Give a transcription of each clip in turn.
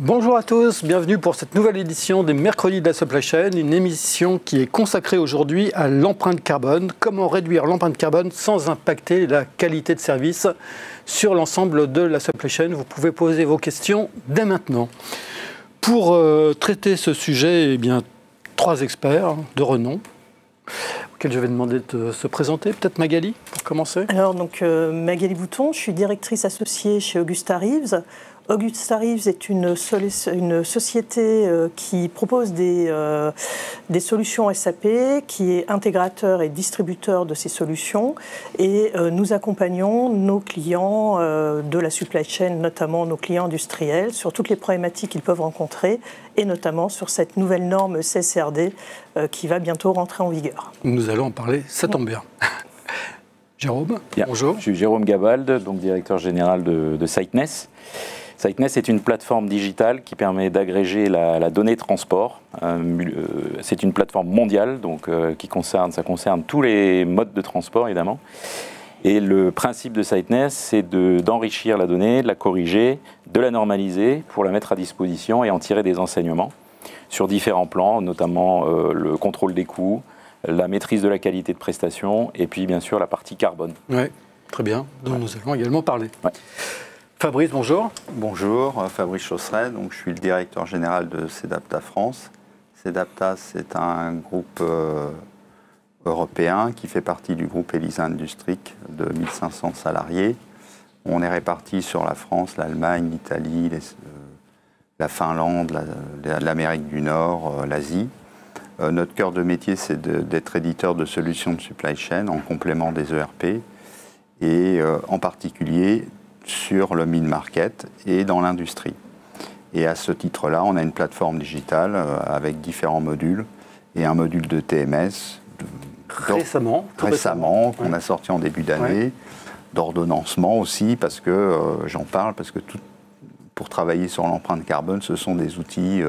Bonjour à tous, bienvenue pour cette nouvelle édition des Mercredis de la Supply Chain, une émission qui est consacrée aujourd'hui à l'empreinte carbone. Comment réduire l'empreinte carbone sans impacter la qualité de service sur l'ensemble de la Supply Chain. Vous pouvez poser vos questions dès maintenant. Pour traiter ce sujet, eh bien, 3 experts de renom, auxquels je vais demander de se présenter. Peut-être Magali, pour commencer. Alors, Magali Bouton, je suis directrice associée chez Augusta Reeves. Augusta Reeves est une société qui propose des solutions SAP, qui est intégrateur et distributeur de ces solutions. Et nous accompagnons nos clients de la supply chain, notamment nos clients industriels, sur toutes les problématiques qu'ils peuvent rencontrer, et notamment sur cette nouvelle norme CSRD qui va bientôt rentrer en vigueur. Nous allons en parler, ça tombe bien. Jérôme, bonjour. Je suis Jérôme Gabald, donc directeur général de Siteness. Siteness est une plateforme digitale qui permet d'agréger la donnée de transport. C'est une plateforme mondiale, donc ça concerne tous les modes de transport évidemment. Et le principe de Siteness, c'est d'enrichir la donnée, de la corriger, de la normaliser pour la mettre à disposition et en tirer des enseignements sur différents plans, notamment le contrôle des coûts, la maîtrise de la qualité de prestation et puis bien sûr la partie carbone. Oui, très bien, dont nous allons également parler. Ouais. Fabrice, bonjour. Bonjour, Fabrice Chausseret, donc je suis le directeur général de Cedapta France. Cedapta, c'est un groupe européen qui fait partie du groupe Elisa Industric de 1500 salariés. On est répartis sur la France, l'Allemagne, l'Italie, la Finlande, l'Amérique du Nord, l'Asie. Notre cœur de métier, c'est d'être éditeur de solutions de supply chain en complément des ERP et en particulier sur le mid-market et dans l'industrie. Et à ce titre-là, on a une plateforme digitale avec différents modules et un module de TMS Récemment, qu'on a sorti en début d'année, d'ordonnancement aussi, parce que j'en parle, parce que pour travailler sur l'empreinte carbone, ce sont des outils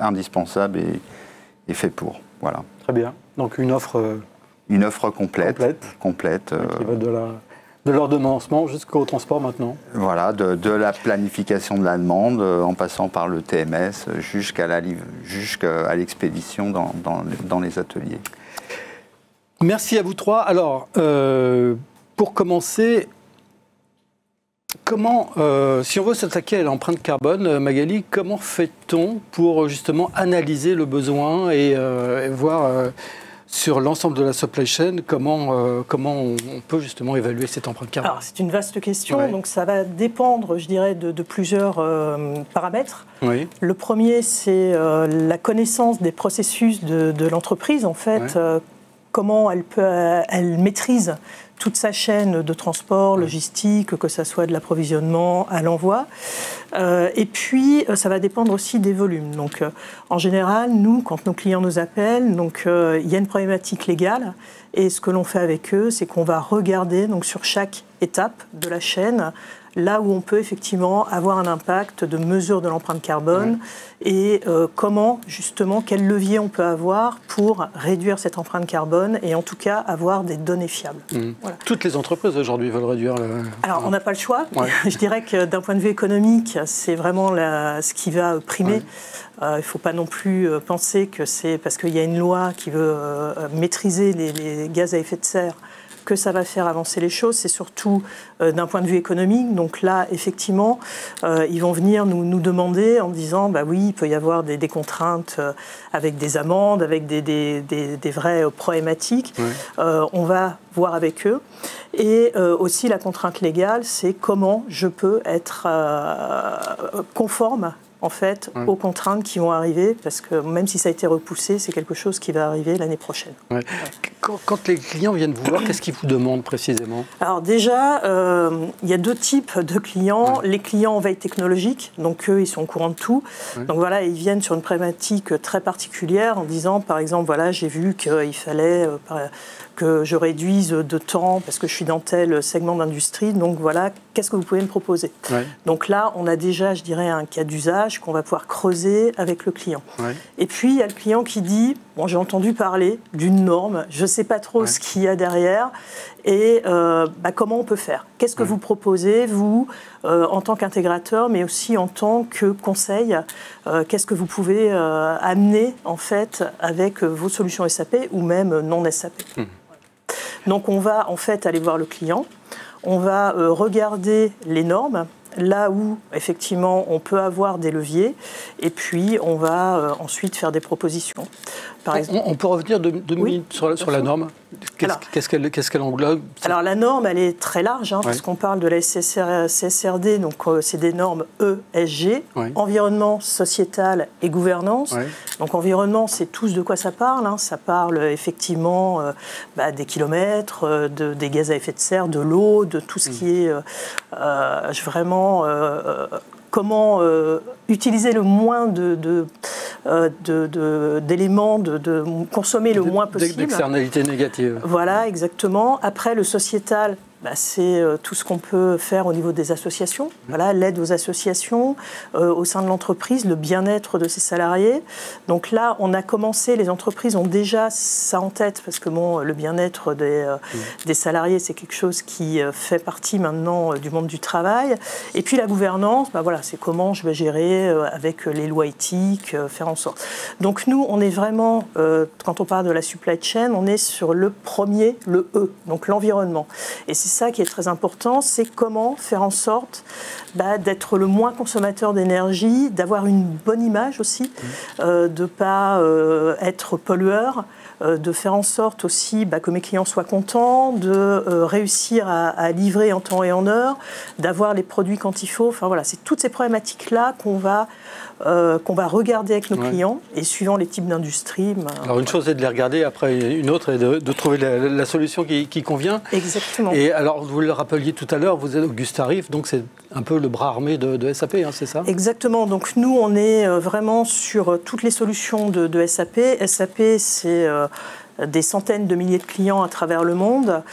indispensables et faits pour. Voilà. Très bien. Donc une offre complète. Qui va de l'ordonnancement jusqu'au transport maintenant. Voilà, de la planification de la demande, en passant par le TMS, jusqu'à l'expédition dans les ateliers. Merci à vous 3. Alors, pour commencer, si on veut s'attaquer à l'empreinte carbone, Magali, comment fait-on pour justement analyser le besoin et voir sur l'ensemble de la supply chain, comment on peut justement évaluer cette empreinte carbone? Alors, c'est une vaste question, donc ça va dépendre, je dirais, de plusieurs paramètres. Oui. Le premier, c'est la connaissance des processus de l'entreprise, en fait, comment elle maîtrise toute sa chaîne de transport, logistique, que ce soit de l'approvisionnement à l'envoi. Et puis, ça va dépendre aussi des volumes. Donc, en général, nous, quand nos clients nous appellent, il y a une problématique légale. Et ce que l'on fait avec eux, c'est qu'on va regarder sur chaque étape de la chaîne, là où on peut effectivement avoir un impact de mesure de l'empreinte carbone et comment, justement, quel levier on peut avoir pour réduire cette empreinte carbone et en tout cas avoir des données fiables. Voilà. Toutes les entreprises aujourd'hui veulent réduire Alors, on n'a pas le choix. Je dirais que d'un point de vue économique, c'est vraiment ce qui va primer. Il ne faut pas non plus penser que c'est parce qu'il y a une loi qui veut maîtriser les gaz à effet de serre que ça va faire avancer les choses, c'est surtout d'un point de vue économique. Donc là, effectivement, ils vont venir nous demander en disant, bah oui, il peut y avoir des contraintes avec des amendes, avec des vraies problématiques. On va voir avec eux. Et aussi, la contrainte légale, c'est comment je peux être conforme en fait, aux contraintes qui vont arriver, parce que même si ça a été repoussé, c'est quelque chose qui va arriver l'année prochaine. Quand les clients viennent vous voir, qu'est-ce qu'ils vous demandent précisément? Alors déjà, il y a 2 types de clients. Les clients en veille technologique, donc eux, ils sont au courant de tout. Donc voilà, ils viennent sur une problématique très particulière en disant, par exemple, voilà, j'ai vu qu'il fallait que je réduise de temps parce que je suis dans tel segment d'industrie. Donc voilà, qu'est-ce que vous pouvez me proposer? Donc là, on a déjà, je dirais, un cas d'usage davantage qu'on va pouvoir creuser avec le client. Ouais. Et puis, il y a le client qui dit, bon, j'ai entendu parler d'une norme, je ne sais pas trop ce qu'il y a derrière, et comment on peut faire? Qu'est-ce que vous proposez, vous, en tant qu'intégrateur, mais aussi en tant que conseil? Qu'est-ce que vous pouvez amener, en fait, avec vos solutions SAP ou même non SAP? Donc, on va, en fait, aller voir le client. On va regarder les normes, là où, effectivement, on peut avoir des leviers, et puis on va ensuite faire des propositions. Par exemple, on peut revenir 2 minutes sur la norme. Qu'est-ce qu'elle englobe? Alors la norme, elle est très large, parce qu'on parle de la CSRD, donc c'est des normes ESG, environnement, sociétal et gouvernance. Donc environnement, c'est tout ce de quoi ça parle. Ça parle effectivement des kilomètres, des gaz à effet de serre, de l'eau, de tout ce qui est vraiment comment utiliser le moins d'éléments, de consommer le moins possible. D'externalités négatives. Voilà, exactement. Après, le sociétal, c'est tout ce qu'on peut faire au niveau des associations. Voilà, l'aide aux associations, au sein de l'entreprise, le bien-être de ses salariés. Donc là, on a commencé, les entreprises ont déjà ça en tête, parce que le bien-être des salariés, c'est quelque chose qui fait partie maintenant du monde du travail. Et puis la gouvernance, c'est comment je vais gérer avec les lois éthiques, faire en sorte. Donc nous, on est vraiment, quand on parle de la supply chain, on est sur le premier, le E, donc l'environnement. Et c'est ça qui est très important, c'est comment faire en sorte d'être le moins consommateur d'énergie, d'avoir une bonne image aussi, de ne pas être pollueur, de faire en sorte aussi que mes clients soient contents, de réussir à livrer en temps et en heure, d'avoir les produits quand il faut. Enfin voilà, c'est toutes ces problématiques-là qu'on va regarder avec nos clients, et suivant les types d'industrie. Alors une chose est de les regarder, après une autre est de trouver la solution qui convient. Exactement. Et alors vous le rappeliez tout à l'heure, vous êtes Auguste Tarif, donc c'est un peu le bras armé de SAP, c'est ça? Exactement. Donc nous, on est vraiment sur toutes les solutions de SAP. SAP, c'est des centaines de milliers de clients à travers le monde.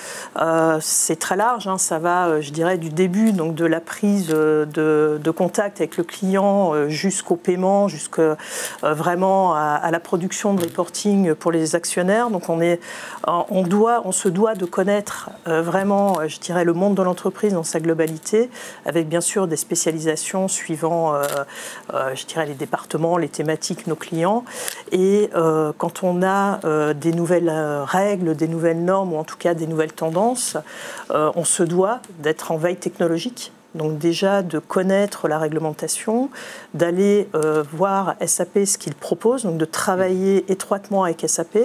C'est très large, ça va, je dirais, du début, donc de la prise de contact avec le client jusqu'au paiement, jusqu'à vraiment à la production de reporting pour les actionnaires. Donc on se doit de connaître vraiment, je dirais, le monde de l'entreprise dans sa globalité, avec bien sûr des spécialisations suivant, je dirais, les départements, les thématiques, nos clients. Et quand on a des nouvelles règles, des nouvelles normes, ou en tout cas des nouvelles tendances, on se doit d'être en veille technologique. Donc déjà de connaître la réglementation, d'aller voir SAP ce qu'il propose, donc de travailler étroitement avec SAP,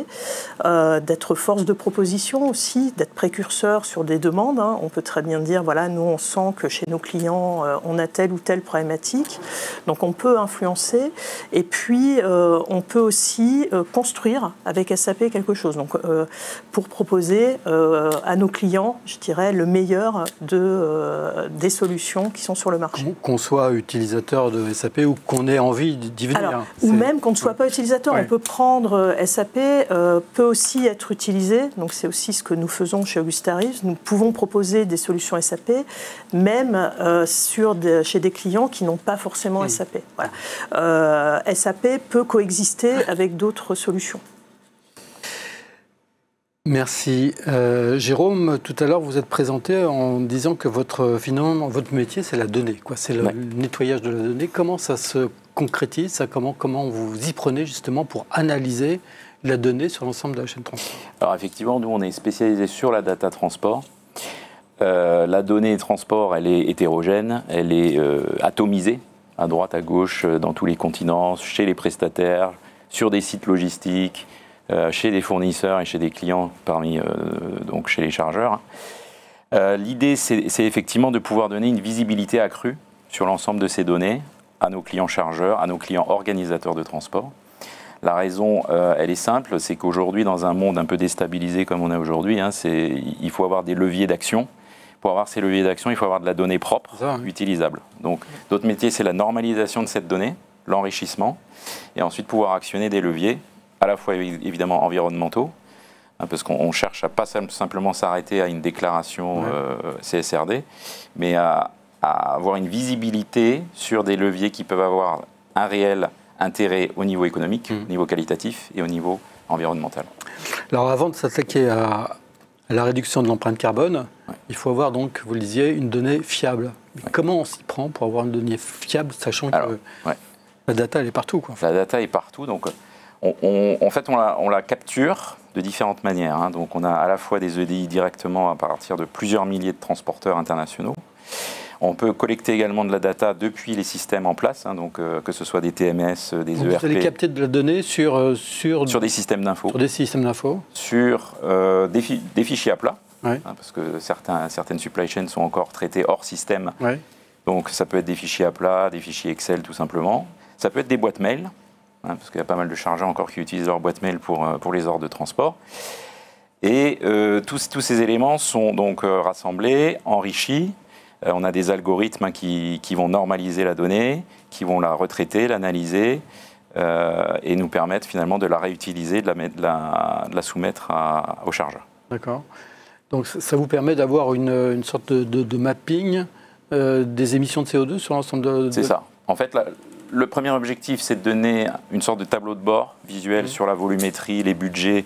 d'être force de proposition aussi, d'être précurseur sur des demandes. On peut très bien dire, voilà, nous on sent que chez nos clients on a telle ou telle problématique, donc on peut influencer. Et puis on peut aussi construire avec SAP quelque chose, donc pour proposer à nos clients, je dirais, le meilleur des solutions qui sont sur le marché. Qu'on soit utilisateur de SAP ou qu'on ait envie d'y venir. Alors, ou même qu'on ne soit pas utilisateur, on peut prendre SAP, peut aussi être utilisé, donc c'est aussi ce que nous faisons chez Auguste Tarif. Nous pouvons proposer des solutions SAP, même chez des clients qui n'ont pas forcément SAP. Voilà. SAP peut coexister avec d'autres solutions. Merci. Jérôme, tout à l'heure, vous êtes présenté en disant que votre métier, c'est la donnée, c'est le nettoyage de la donnée. Comment ça se concrétise, comment vous y prenez justement pour analyser la donnée sur l'ensemble de la chaîne de transport? Alors effectivement, nous, on est spécialisé sur la data transport. La donnée transport, elle est hétérogène, elle est atomisée, à droite, à gauche, dans tous les continents, chez les prestataires, sur des sites logistiques, chez des fournisseurs et chez des clients, donc chez les chargeurs. L'idée, c'est effectivement de pouvoir donner une visibilité accrue sur l'ensemble de ces données à nos clients chargeurs, à nos clients organisateurs de transport. La raison, elle est simple, c'est qu'aujourd'hui, dans un monde un peu déstabilisé comme on est aujourd'hui, il faut avoir des leviers d'action. Pour avoir ces leviers d'action, il faut avoir de la donnée propre, utilisable. Donc, notre métier, c'est la normalisation de cette donnée, l'enrichissement, et ensuite pouvoir actionner des leviers, à la fois évidemment environnementaux, parce qu'on cherche à pas simplement s'arrêter à une déclaration CSRD, mais à avoir une visibilité sur des leviers qui peuvent avoir un réel intérêt au niveau économique, au niveau qualitatif et au niveau environnemental. Alors avant de s'attaquer à la réduction de l'empreinte carbone, il faut avoir donc, vous le disiez, une donnée fiable. Mais comment on s'y prend pour avoir une donnée fiable, sachant que la data elle est partout, quoi. La data est partout, donc en fait on la capture de différentes manières. Hein. Donc on a à la fois des EDI directement à partir de plusieurs milliers de transporteurs internationaux. On peut collecter également de la data depuis les systèmes en place, hein, donc que ce soit des TMS, des donc ERP. Vous allez capter de la donnée sur des systèmes d'info. Sur des systèmes d'info. Sur des fichiers à plat, hein, parce que certaines supply chains sont encore traitées hors système. Ouais. Donc ça peut être des fichiers à plat, des fichiers Excel tout simplement. Ça peut être des boîtes mail, hein, parce qu'il y a pas mal de chargeurs encore qui utilisent leur boîte mail pour les ordres de transport. Et tous ces éléments sont donc rassemblés, enrichis. On a des algorithmes qui vont normaliser la donnée, qui vont la retraiter, l'analyser et nous permettre finalement de la réutiliser, de la soumettre au chargeur. D'accord. Donc ça vous permet d'avoir une sorte de mapping des émissions de CO2 sur l'ensemble de... C'est ça. En fait, le premier objectif, c'est de donner une sorte de tableau de bord visuel sur la volumétrie, les budgets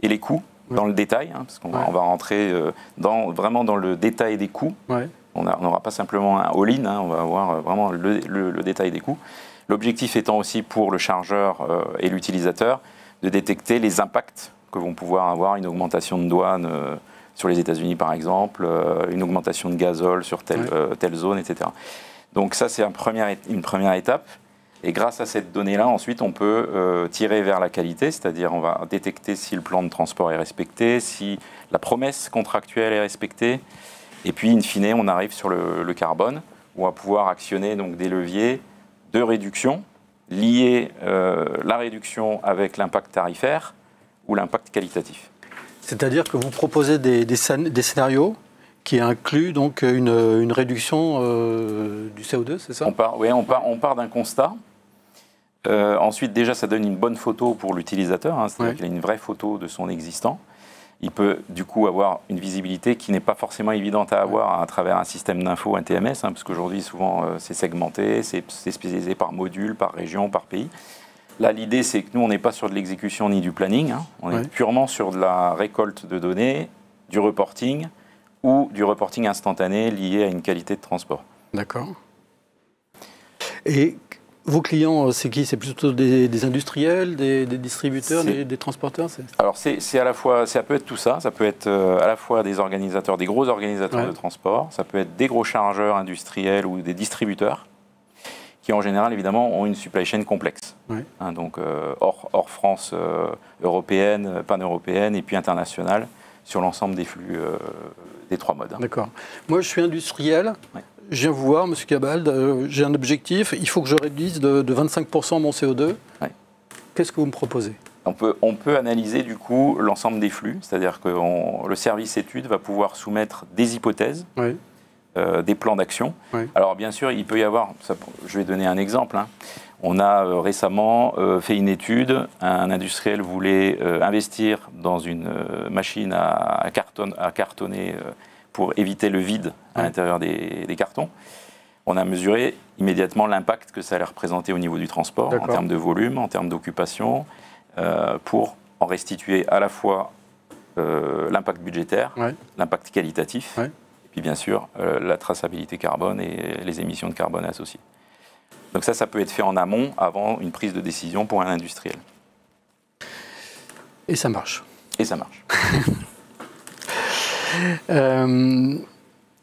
et les coûts dans le détail, hein, parce qu'on va rentrer vraiment dans le détail des coûts. Ouais. On n'aura pas simplement un all-in, hein, on va avoir vraiment le détail des coûts. L'objectif étant aussi pour le chargeur et l'utilisateur de détecter les impacts que vont pouvoir avoir une augmentation de douane sur les États-Unis par exemple, une augmentation de gazole sur telle zone, etc. Donc ça c'est une première étape. Et grâce à cette donnée-là, ensuite, on peut tirer vers la qualité, c'est-à-dire on va détecter si le plan de transport est respecté, si la promesse contractuelle est respectée. Et puis, in fine, on arrive sur le carbone, où on va pouvoir actionner donc, des leviers de réduction, lier la réduction avec l'impact tarifaire ou l'impact qualitatif. C'est-à-dire que vous proposez des scénarios qui incluent donc une réduction du CO2, c'est ça? On part d'un constat. Ensuite, déjà, ça donne une bonne photo pour l'utilisateur, hein, c'est-à-dire qu'il a une vraie photo de son existant. Il peut du coup avoir une visibilité qui n'est pas forcément évidente à avoir à travers un système d'info, un TMS, hein, parce qu'aujourd'hui, souvent, c'est segmenté, c'est spécialisé par module, par région, par pays. Là, l'idée, c'est que nous, on n'est pas sur de l'exécution ni du planning, hein, on est purement sur de la récolte de données, du reporting ou du reporting instantané lié à une qualité de transport. D'accord. Et vos clients, c'est qui? C'est plutôt des industriels, des distributeurs, des transporteurs? Alors, ça peut être tout ça. Ça peut être à la fois des organisateurs, des gros organisateurs de transport. Ça peut être des gros chargeurs industriels ou des distributeurs qui, en général, évidemment, ont une supply chain complexe. Hein, donc, hors France européenne, pan-européenne et puis internationale sur l'ensemble des flux des trois modes. Hein. D'accord. Moi, je suis industriel. Je viens vous voir, M. Cabald, j'ai un objectif, il faut que je réduise de 25% mon CO2. Qu'est-ce que vous me proposez? On peut analyser du coup l'ensemble des flux, c'est-à-dire que le service études va pouvoir soumettre des hypothèses, des plans d'action. Alors bien sûr, il peut y avoir, je vais donner un exemple, hein. On a récemment fait une étude, un industriel voulait investir dans une machine à cartonner pour éviter le vide à l'intérieur des cartons. On a mesuré immédiatement l'impact que ça allait représenter au niveau du transport, en termes de volume, en termes d'occupation, pour en restituer à la fois l'impact budgétaire, l'impact qualitatif, et puis bien sûr la traçabilité carbone et les émissions de carbone associées. Donc ça peut être fait en amont, avant une prise de décision pour un industriel. Et ça marche. Et ça marche.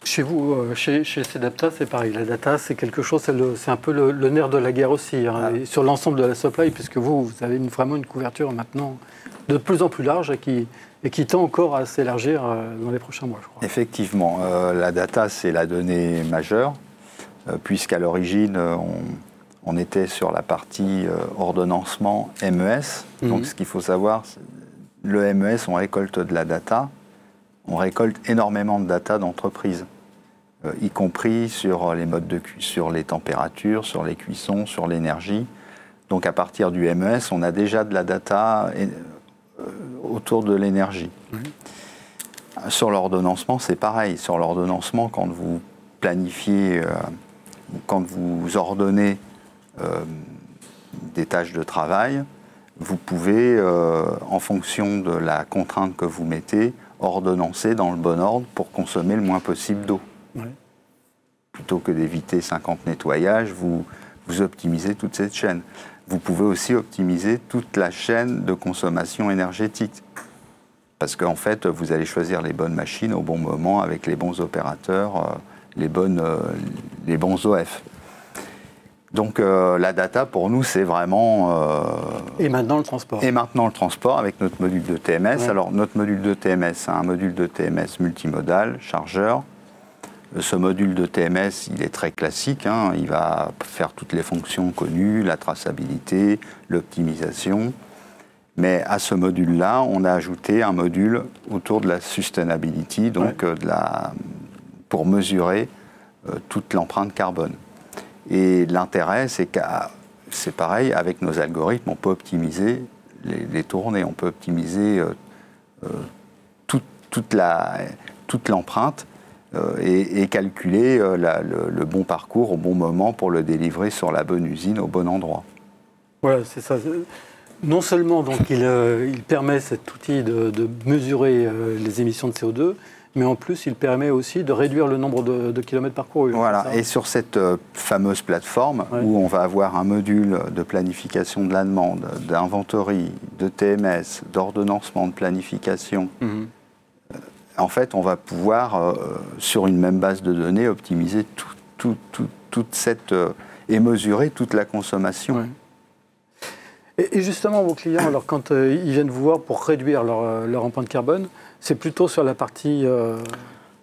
Chez vous, chez Sedapta, c'est pareil. La data, c'est quelque chose, c'est un peu le nerf de la guerre aussi, hein, et sur l'ensemble de la supply, puisque vous avez vraiment une couverture maintenant de plus en plus large et qui tend encore à s'élargir dans les prochains mois, je crois. Effectivement, la data, c'est la donnée majeure, puisqu'à l'origine, on était sur la partie ordonnancement MES. Donc, ce qu'il faut savoir, le MES, on récolte de la data. On récolte énormément de data d'entreprise, y compris sur les modes de sur les températures, sur les cuissons, sur l'énergie. Donc à partir du MES, on a déjà de la data autour de l'énergie. Sur l'ordonnancement, c'est pareil. Sur l'ordonnancement, quand vous planifiez, quand vous ordonnez des tâches de travail, vous pouvez, en fonction de la contrainte que vous mettez, ordonnancer dans le bon ordre pour consommer le moins possible d'eau. Ouais. Plutôt que d'éviter 50 nettoyages, vous optimisez toute cette chaîne. Vous pouvez aussi optimiser toute la chaîne de consommation énergétique. Parce qu'en fait, vous allez choisir les bonnes machines au bon moment, avec les bons opérateurs, les bons OF. Donc la data, pour nous, c'est vraiment... Et maintenant le transport. Et maintenant le transport, avec notre module de TMS. Ouais. Alors, notre module de TMS, c'est un module de TMS multimodal, chargeur. Ce module de TMS, il est très classique, hein. Il va faire toutes les fonctions connues, la traçabilité, l'optimisation. Mais à ce module-là, on a ajouté un module autour de la sustainability, donc ouais. Pour mesurer toute l'empreinte carbone. Et l'intérêt, c'est que c'est pareil, avec nos algorithmes, on peut optimiser les tournées, on peut optimiser toute l'empreinte. Et calculer le bon parcours au bon moment pour le délivrer sur la bonne usine au bon endroit. Voilà, c'est ça. Non seulement donc, il permet cet outil de mesurer les émissions de CO2, mais en plus il permet aussi de réduire le nombre de kilomètres parcourus. Voilà, et sur cette fameuse plateforme ouais. où on va avoir un module de planification de la demande, d'inventory, de TMS, d'ordonnancement, de planification, en fait, on va pouvoir, sur une même base de données, optimiser toute cette... et mesurer toute la consommation. Ouais. Et justement, vos clients, alors, quand ils viennent vous voir pour réduire leur empreinte carbone, c'est plutôt sur la partie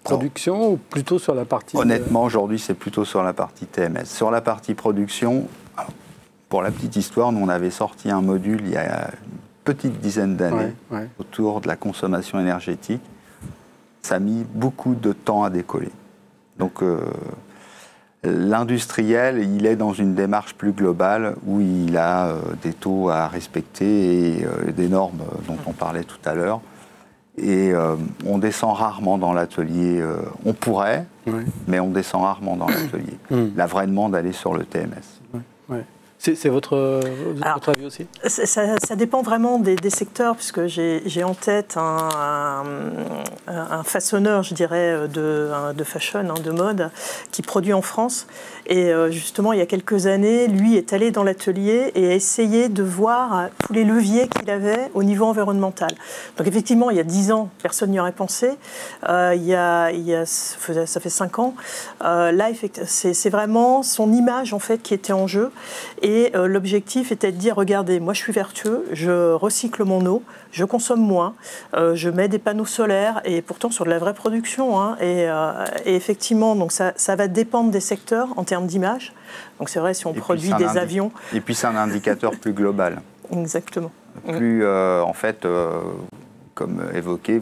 production ou plutôt sur la partie... Honnêtement, aujourd'hui, c'est plutôt sur la partie TMS. Sur la partie production, alors, pour la petite histoire, nous, on avait sorti un module il y a une petite dizaine d'années autour de la consommation énergétique. Ça a mis beaucoup de temps à décoller. Donc l'industriel, il est dans une démarche plus globale où il a des taux à respecter et des normes dont on parlait tout à l'heure. Et on descend rarement dans l'atelier. On pourrait, mais on descend rarement dans l'atelier. La vraie demande, elle est sur le TMS. C'est votre avis aussi? Ça dépend vraiment des secteurs, puisque j'ai en tête un façonneur, je dirais, de fashion, hein, de mode, qui produit en France. Et justement, il y a quelques années, lui est allé dans l'atelier et a essayé de voir tous les leviers qu'il avait au niveau environnemental. Donc effectivement, il y a 10 ans, personne n'y aurait pensé. Ça fait 5 ans. Là, c'est vraiment son image, en fait, qui était en jeu. Et l'objectif était de dire, regardez, moi je suis vertueux, je recycle mon eau, je consomme moins, je mets des panneaux solaires, et pourtant sur de la vraie production. Hein, et effectivement, donc ça va dépendre des secteurs en termes d'image. Donc c'est vrai, si on produit des avions... Et puis c'est un indicateur plus global. Exactement. Plus, en fait, comme évoqué,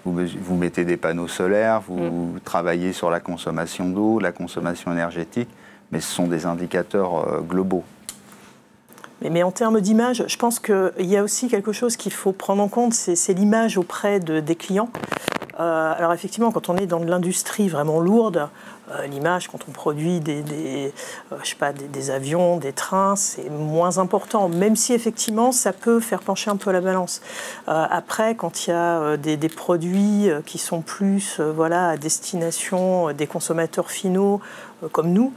vous mettez des panneaux solaires, vous travaillez sur la consommation d'eau, la consommation énergétique, mais ce sont des indicateurs globaux. Mais en termes d'image, je pense qu'il y a aussi quelque chose qu'il faut prendre en compte, c'est l'image auprès des clients. Alors effectivement, quand on est dans de l'industrie vraiment lourde, l'image, quand on produit des avions, des trains, c'est moins important, même si effectivement ça peut faire pencher un peu la balance. Après, quand il y a des produits qui sont plus à destination des consommateurs finaux comme nous,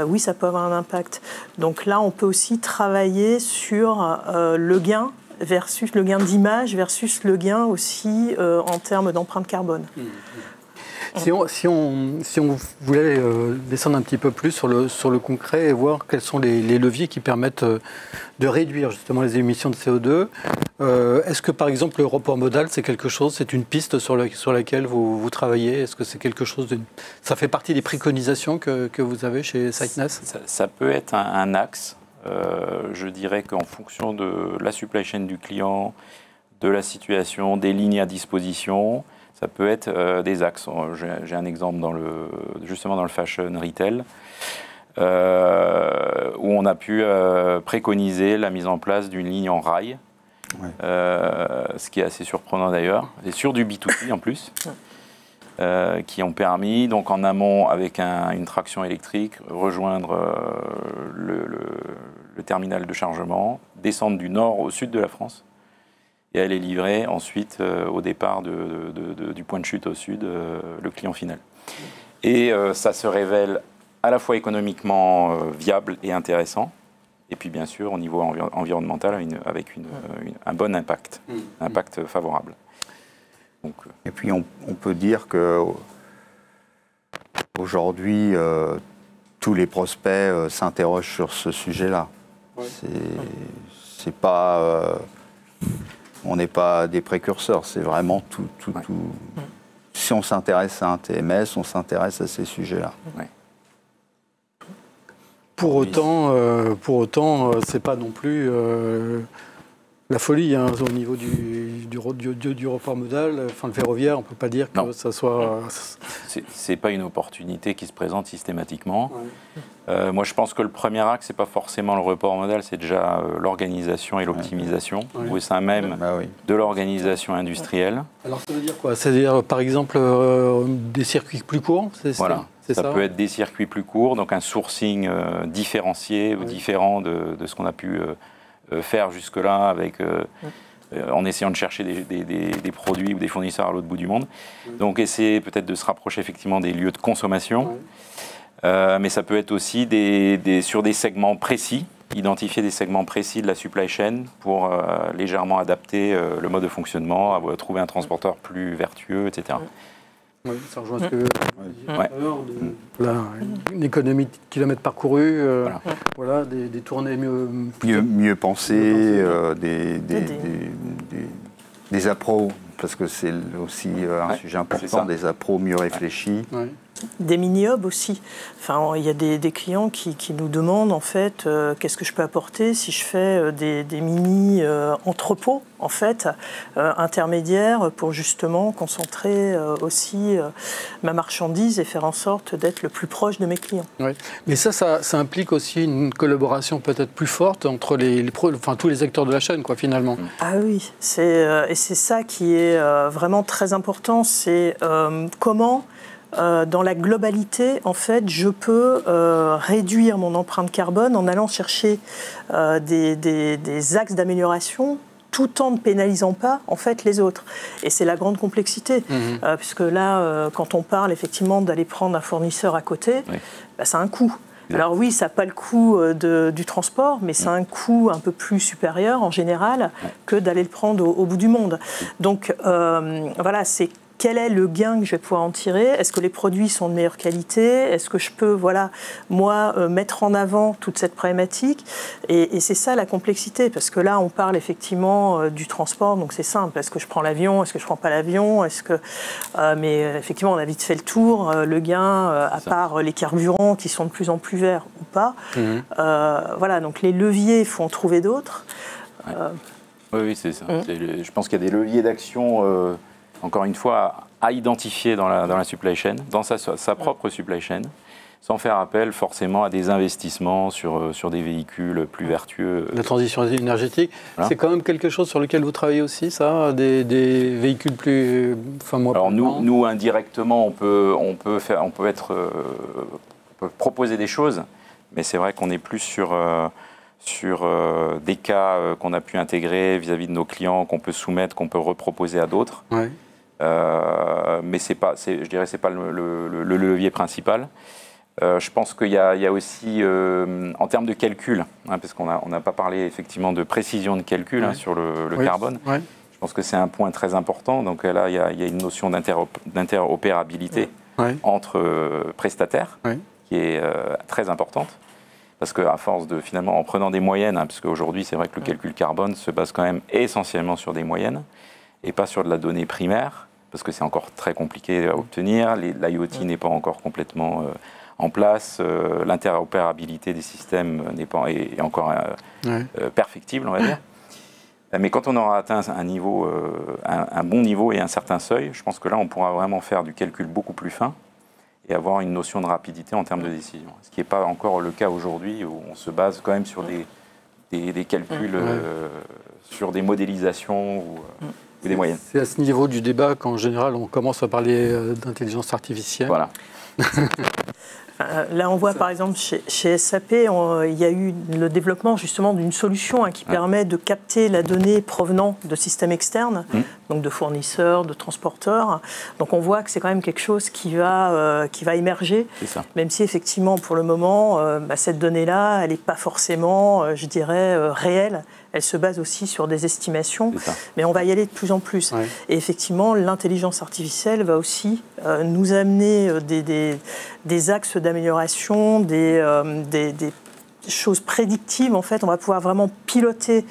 oui, ça peut avoir un impact. Donc là, on peut aussi travailler sur le gain d'image versus le gain aussi en termes d'empreinte carbone. Si on voulait descendre un petit peu plus sur le concret et voir quels sont les leviers qui permettent de réduire justement les émissions de CO2, est-ce que par exemple le report modal, c'est une piste sur laquelle vous travaillez? Est-ce que c'est quelque chose ça fait partie des préconisations que vous avez chez SiteNess? Ça peut être un axe. Je dirais qu'en fonction de la supply chain du client, de la situation, des lignes à disposition, ça peut être des axes. J'ai un exemple justement dans le fashion retail, où on a pu préconiser la mise en place d'une ligne en rail, ce qui est assez surprenant d'ailleurs, et sur du B2C en plus, qui ont permis, donc en amont, avec une traction électrique, rejoindre le terminal de chargement, descendre du nord au sud de la France, et aller livrer ensuite, au départ du point de chute au sud, le client final. Et ça se révèle à la fois économiquement viable et intéressant, et puis bien sûr au niveau environnemental avec un bon impact, favorable. Donc, et puis on peut dire que aujourd'hui, tous les prospects s'interrogent sur ce sujet-là. Ouais. C'est pas, on n'est pas des précurseurs, c'est vraiment tout. Si on s'intéresse à un TMS, on s'intéresse à ces sujets-là. Ouais. Pour autant, c'est pas non plus la folie hein, au niveau du report modal. Enfin, le ferroviaire, on peut pas dire que non. Ça soit. C'est pas une opportunité qui se présente systématiquement. Ouais. Moi, je pense que le premier axe, c'est pas forcément le report modal, c'est déjà l'organisation et l'optimisation au sein même de l'organisation industrielle. Alors, ça veut dire quoi? C'est-à-dire, par exemple, des circuits plus courts. Voilà. Ça peut être des circuits plus courts, donc un sourcing différencié ou différent de ce qu'on a pu faire jusque-là en essayant de chercher des produits ou des fournisseurs à l'autre bout du monde. Donc essayer peut-être de se rapprocher effectivement des lieux de consommation, mais ça peut être aussi sur des segments précis, identifier des segments précis de la supply chain pour légèrement adapter le mode de fonctionnement, trouver un transporteur plus vertueux, etc. Oui, ça rejoint ce que une économie de kilomètres parcourus, voilà, des tournées mieux pensées, des appros, parce que c'est aussi un sujet important, des appros mieux réfléchis. Ouais. Des mini-hubs aussi. Enfin, il y a des clients qui nous demandent en fait qu'est-ce que je peux apporter si je fais des mini-entrepôts en fait intermédiaires pour justement concentrer aussi ma marchandise et faire en sorte d'être le plus proche de mes clients. Oui. Mais ça implique aussi une collaboration peut-être plus forte entre tous les acteurs de la chaîne, quoi, finalement. Ah oui, et c'est ça qui est vraiment très important, c'est comment dans la globalité, en fait, je peux réduire mon empreinte carbone en allant chercher des axes d'amélioration tout en ne pénalisant pas en fait les autres. Et c'est la grande complexité, puisque là, quand on parle effectivement d'aller prendre un fournisseur à côté, ça a un coût. Alors oui, ça n'a pas le coût du transport, mais c'est un coût un peu plus supérieur en général que d'aller le prendre au bout du monde. Donc voilà, c'est quel est le gain que je vais pouvoir en tirer? Est-ce que les produits sont de meilleure qualité? Est-ce que je peux, mettre en avant toute cette problématique? Et c'est ça la complexité, parce que là, on parle effectivement du transport, donc c'est simple. Est-ce que je prends l'avion? Est-ce que je ne prends pas l'avion? Mais effectivement, on a vite fait le tour. Le gain, à part les carburants qui sont de plus en plus verts ou pas, voilà, donc les leviers, il faut en trouver d'autres. Oui, c'est ça. Je pense qu'il y a des leviers d'action... encore une fois, à identifier dans la supply chain, dans sa propre supply chain, sans faire appel forcément à des investissements sur des véhicules plus vertueux. La transition énergétique, c'est quand même quelque chose sur lequel vous travaillez aussi, ça, des véhicules plus... Alors nous, indirectement, on peut proposer des choses, mais c'est vrai qu'on est plus sur des cas qu'on a pu intégrer vis-à-vis de nos clients, qu'on peut soumettre, qu'on peut reproposer à d'autres. Ouais. Mais je dirais que ce n'est pas le levier principal. Je pense qu'il y a aussi, en termes de calcul, parce qu'on n'a pas parlé effectivement de précision de calcul sur le carbone, je pense que c'est un point très important. Donc là, il y a une notion d'interopérabilité entre prestataires qui est très importante. Parce qu'à force de, finalement, en prenant des moyennes, parce qu'aujourd'hui, c'est vrai que le calcul carbone se base quand même essentiellement sur des moyennes et pas sur de la donnée primaire, parce que c'est encore très compliqué à obtenir. L'IoT n'est pas encore complètement en place. L'interopérabilité des systèmes est encore perfectible, on va dire. Mais quand on aura atteint un bon niveau et un certain seuil, je pense que là, on pourra vraiment faire du calcul beaucoup plus fin et avoir une notion de rapidité en termes de décision. Ce qui n'est pas encore le cas aujourd'hui, où on se base quand même sur des calculs, sur des modélisations ou des moyennes. C'est à ce niveau du débat qu'en général, on commence à parler d'intelligence artificielle. Voilà. Là, on voit par exemple chez SAP, il y a eu le développement justement d'une solution qui permet de capter la donnée provenant de systèmes externes, donc de fournisseurs, de transporteurs. Donc on voit que c'est quand même quelque chose qui va émerger, même si effectivement pour le moment, cette donnée-là, elle n'est pas forcément, je dirais, réelle. Elle se base aussi sur des estimations, mais on va y aller de plus en plus. Ouais. Et effectivement, l'intelligence artificielle va aussi nous amener des axes d'amélioration, des choses prédictives. En fait, on va pouvoir vraiment piloter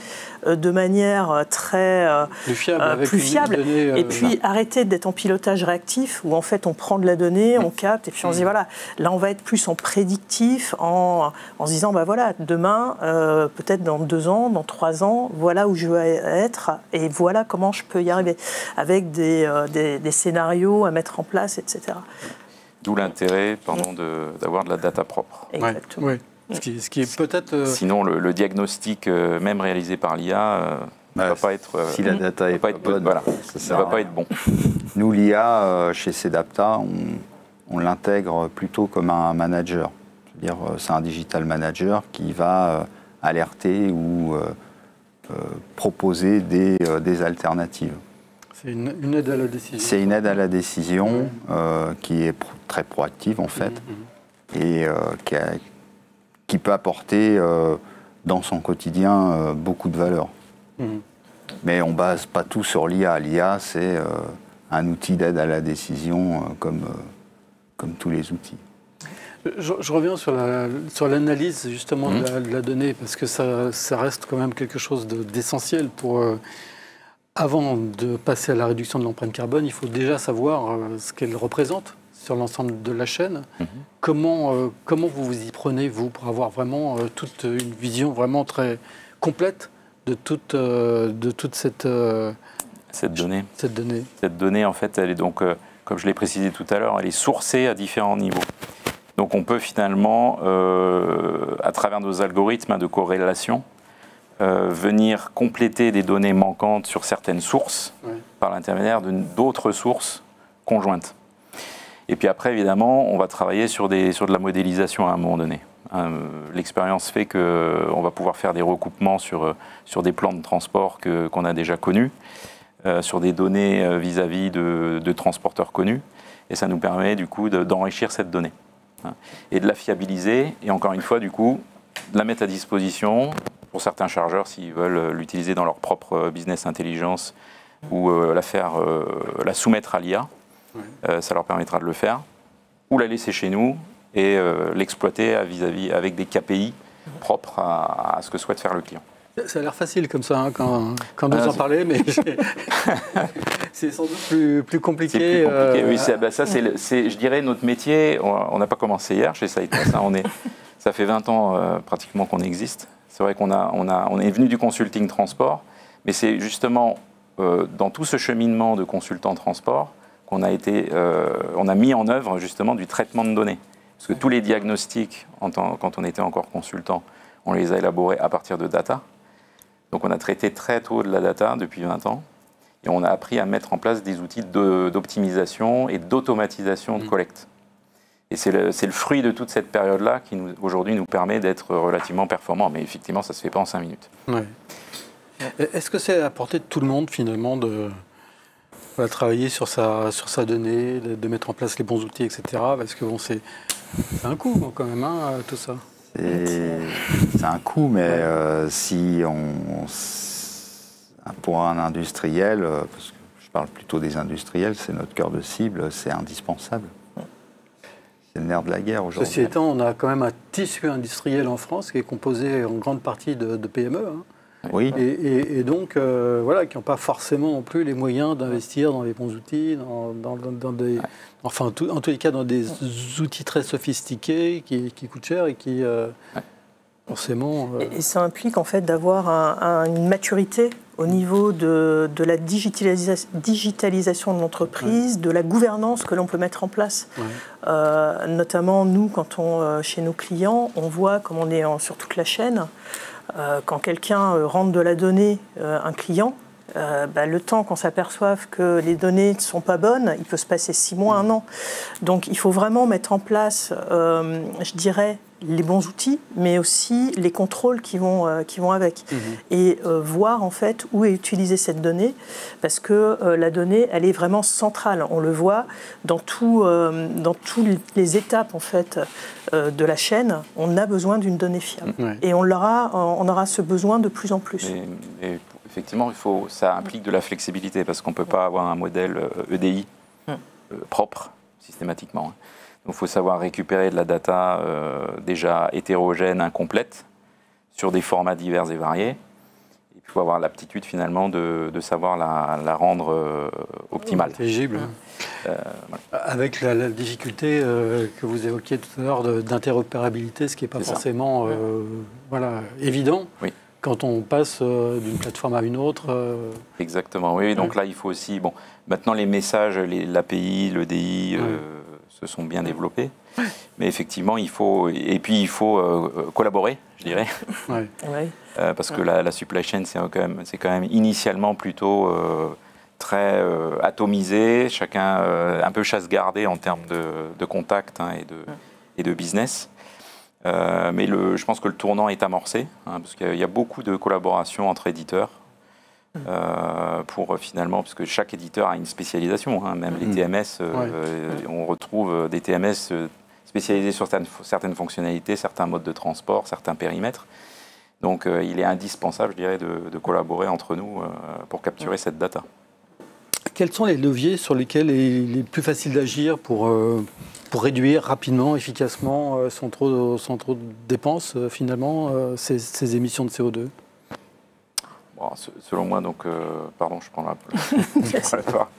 de manière très plus fiable. Et puis arrêter d'être en pilotage réactif, où en fait on prend de la donnée, on capte, et puis on se dit voilà, là on va être plus en prédictif, en se disant bah voilà, demain, peut-être dans 2 ans, dans 3 ans, voilà où je veux être, et voilà comment je peux y arriver, avec des scénarios à mettre en place, etc. D'où l'intérêt, d'avoir de la data propre. Exactement. Ouais. Ce qui est peut-être... Sinon, le diagnostic, même réalisé par l'IA, ne va pas être... si la data n'est pas bonne, voilà, ça ne va pas être bon. Nous, l'IA, chez Cedapta, on l'intègre plutôt comme un manager. C'est-à-dire, c'est un digital manager qui va alerter ou proposer des alternatives. C'est une aide à la décision. C'est une aide à la décision qui est très proactive, en fait, et qui peut apporter dans son quotidien beaucoup de valeur. Mais on ne base pas tout sur l'IA. L'IA, c'est un outil d'aide à la décision comme tous les outils. Je reviens sur l'analyse justement de la donnée, parce que ça reste quand même quelque chose d'essentiel pour... avant de passer à la réduction de l'empreinte carbone, il faut déjà savoir ce qu'elle représente sur l'ensemble de la chaîne. Comment vous vous y prenez, vous, pour avoir vraiment toute une vision vraiment très complète de toute cette donnée. Cette donnée. Cette donnée, en fait, elle est donc, comme je l'ai précisé tout à l'heure, elle est sourcée à différents niveaux. Donc on peut finalement, à travers nos algorithmes de corrélation, venir compléter des données manquantes sur certaines sources par l'intermédiaire d'autres sources conjointes. Et puis après, évidemment, on va travailler sur de la modélisation à un moment donné. L'expérience fait qu'on va pouvoir faire des recoupements sur des plans de transport qu'on a déjà connus, sur des données vis-à-vis de transporteurs connus, et ça nous permet du coup d'enrichir cette donnée et de la fiabiliser, et encore une fois, du coup, de la mettre à disposition pour certains chargeurs s'ils veulent l'utiliser dans leur propre business intelligence ou la soumettre à l'IA. Ça leur permettra de le faire, ou la laisser chez nous et l'exploiter avec des KPI propres à ce que souhaite faire le client. Ça a l'air facile comme ça quand vous en parlez, mais c'est sans doute plus compliqué. C'est plus compliqué. Oui, ça c'est, je dirais, notre métier. On n'a pas commencé hier chez Sightness. Ça fait 20 ans pratiquement qu'on existe. C'est vrai qu'on est venu du consulting transport, mais c'est justement dans tout ce cheminement de consultant transport qu'on a mis en œuvre justement du traitement de données. Parce que tous les diagnostics, quand on était encore consultant, on les a élaborés à partir de data. Donc on a traité très tôt de la data depuis 20 ans, et on a appris à mettre en place des outils d'optimisation et d'automatisation de collecte. Et c'est le fruit de toute cette période-là qui aujourd'hui nous permet d'être relativement performants. Mais effectivement, ça ne se fait pas en 5 minutes. Ouais. Est-ce que c'est à la portée de tout le monde finalement de travailler sur sa donnée, de mettre en place les bons outils, etc. Parce que bon, c'est un coût quand même, tout ça. C'est un coût, mais si pour un industriel, parce que je parle plutôt des industriels, c'est notre cœur de cible, c'est indispensable. C'est le nerf de la guerre aujourd'hui. Ceci étant, on a quand même un tissu industriel en France qui est composé en grande partie de PME. Oui. Et donc, qui n'ont pas forcément non plus les moyens d'investir dans les bons outils, dans des, enfin, en tous les cas, dans des outils très sophistiqués qui coûtent cher et qui, forcément... Et ça implique en fait d'avoir une maturité au niveau de la digitalisation de l'entreprise, de la gouvernance que l'on peut mettre en place. Notamment, nous, chez nos clients, on voit comme on est sur toute la chaîne. Quand quelqu'un rentre de la donnée, un client, le temps qu'on s'aperçoive que les données ne sont pas bonnes, il peut se passer 6 mois, 1 an. Donc il faut vraiment mettre en place, je dirais, les bons outils, mais aussi les contrôles qui vont avec. Et voir en fait où est utilisée cette donnée, parce que la donnée, elle est vraiment centrale. On le voit dans toutes les étapes en fait de la chaîne, on a besoin d'une donnée fiable. Et on aura ce besoin de plus en plus. Effectivement, ça implique de la flexibilité, parce qu'on ne peut pas avoir un modèle EDI propre systématiquement. Donc il faut savoir récupérer de la data déjà hétérogène, incomplète, sur des formats divers et variés. Et puis il faut avoir l'aptitude finalement de savoir la rendre optimale. Intelligible. Avec la difficulté que vous évoquiez tout à l'heure d'interopérabilité, ce qui n'est pas forcément évident. Oui. Quand on passe d'une plateforme à une autre. Exactement, oui. Donc là, il faut aussi... Bon, maintenant, les messages, l'API, l'EDI se sont bien développés. Mais effectivement, il faut... Et puis, il faut collaborer, je dirais. Parce que la supply chain, c'est quand même initialement plutôt très atomisé. Chacun un peu chasse-gardée en termes de contact et de business. Mais je pense que le tournant est amorcé, parce qu'il y a beaucoup de collaboration entre éditeurs, pour finalement, parce que chaque éditeur a une spécialisation, même les TMS, on retrouve des TMS spécialisés sur certaines fonctionnalités, certains modes de transport, certains périmètres. Donc il est indispensable, je dirais, de collaborer entre nous pour capturer cette data. Quels sont les leviers sur lesquels il est plus facile d'agir pour réduire rapidement, efficacement, sans trop de dépenses, finalement, ces émissions de CO2 ? Bon, selon moi, donc, pardon, je prends la part.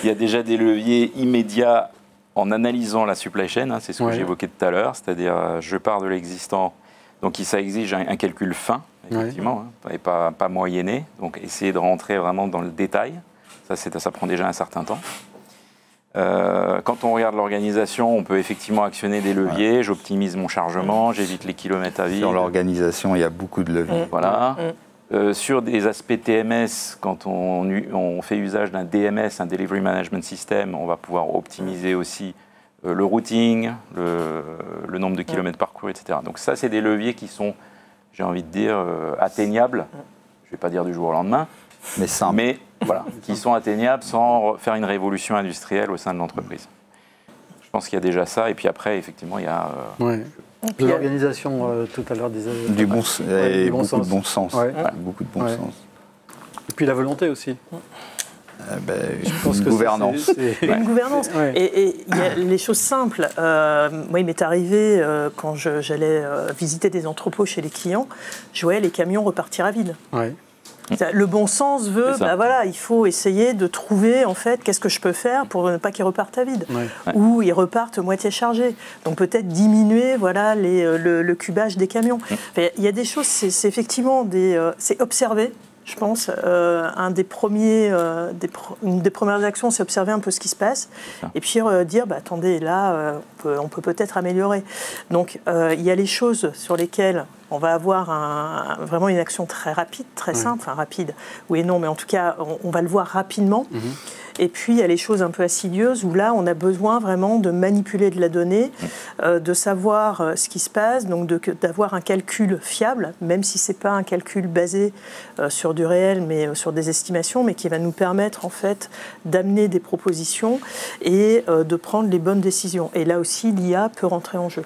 Il y a déjà des leviers immédiats en analysant la supply chain, c'est ce que j'évoquais tout à l'heure, c'est-à-dire je pars de l'existant, donc ça exige un calcul fin, effectivement, et pas moyenné, donc essayer de rentrer vraiment dans le détail. Ça prend déjà un certain temps. Quand on regarde l'organisation, on peut effectivement actionner des leviers. J'optimise mon chargement, j'évite les kilomètres à vide. Sur l'organisation, il y a beaucoup de leviers. Voilà. Sur des aspects TMS, quand on fait usage d'un DMS, un Delivery Management System, on va pouvoir optimiser aussi le routing, le nombre de kilomètres parcourus, etc. Donc ça, c'est des leviers qui sont, j'ai envie de dire, atteignables. Je ne vais pas dire du jour au lendemain. Mais simple. Mais voilà, qui sont atteignables sans faire une révolution industrielle au sein de l'entreprise. Je pense qu'il y a déjà ça, et puis après, effectivement, il y a... de l'organisation, tout à l'heure, du bon sens. Beaucoup de bon sens. Beaucoup de bon sens. Et puis la volonté aussi. Je pense que gouvernance. Une gouvernance. Et il y a les choses simples. Moi, il m'est arrivé, quand j'allais visiter des entrepôts chez les clients, je voyais les camions repartir à vide. Le bon sens veut, il faut essayer de trouver, en fait, qu'est-ce que je peux faire pour ne pas qu'ils repartent à vide, ou ils repartent moitié chargés. Donc peut-être diminuer, le cubage des camions. Il y a des choses, c'est effectivement c'est observer. Je pense, une des premières actions, c'est observer un peu ce qui se passe, et puis dire, attendez, là, on peut peut-être améliorer. Donc, il y a les choses sur lesquelles on va avoir vraiment une action très rapide, très simple, enfin rapide, oui et non, mais en tout cas, on va le voir rapidement. Et puis, il y a les choses un peu assidueuses où là, on a besoin vraiment de manipuler de la donnée, de savoir ce qui se passe, donc d'avoir un calcul fiable, même si ce n'est pas un calcul basé sur du réel, mais sur des estimations, mais qui va nous permettre en fait d'amener des propositions et de prendre les bonnes décisions. Et là aussi, l'IA peut rentrer en jeu.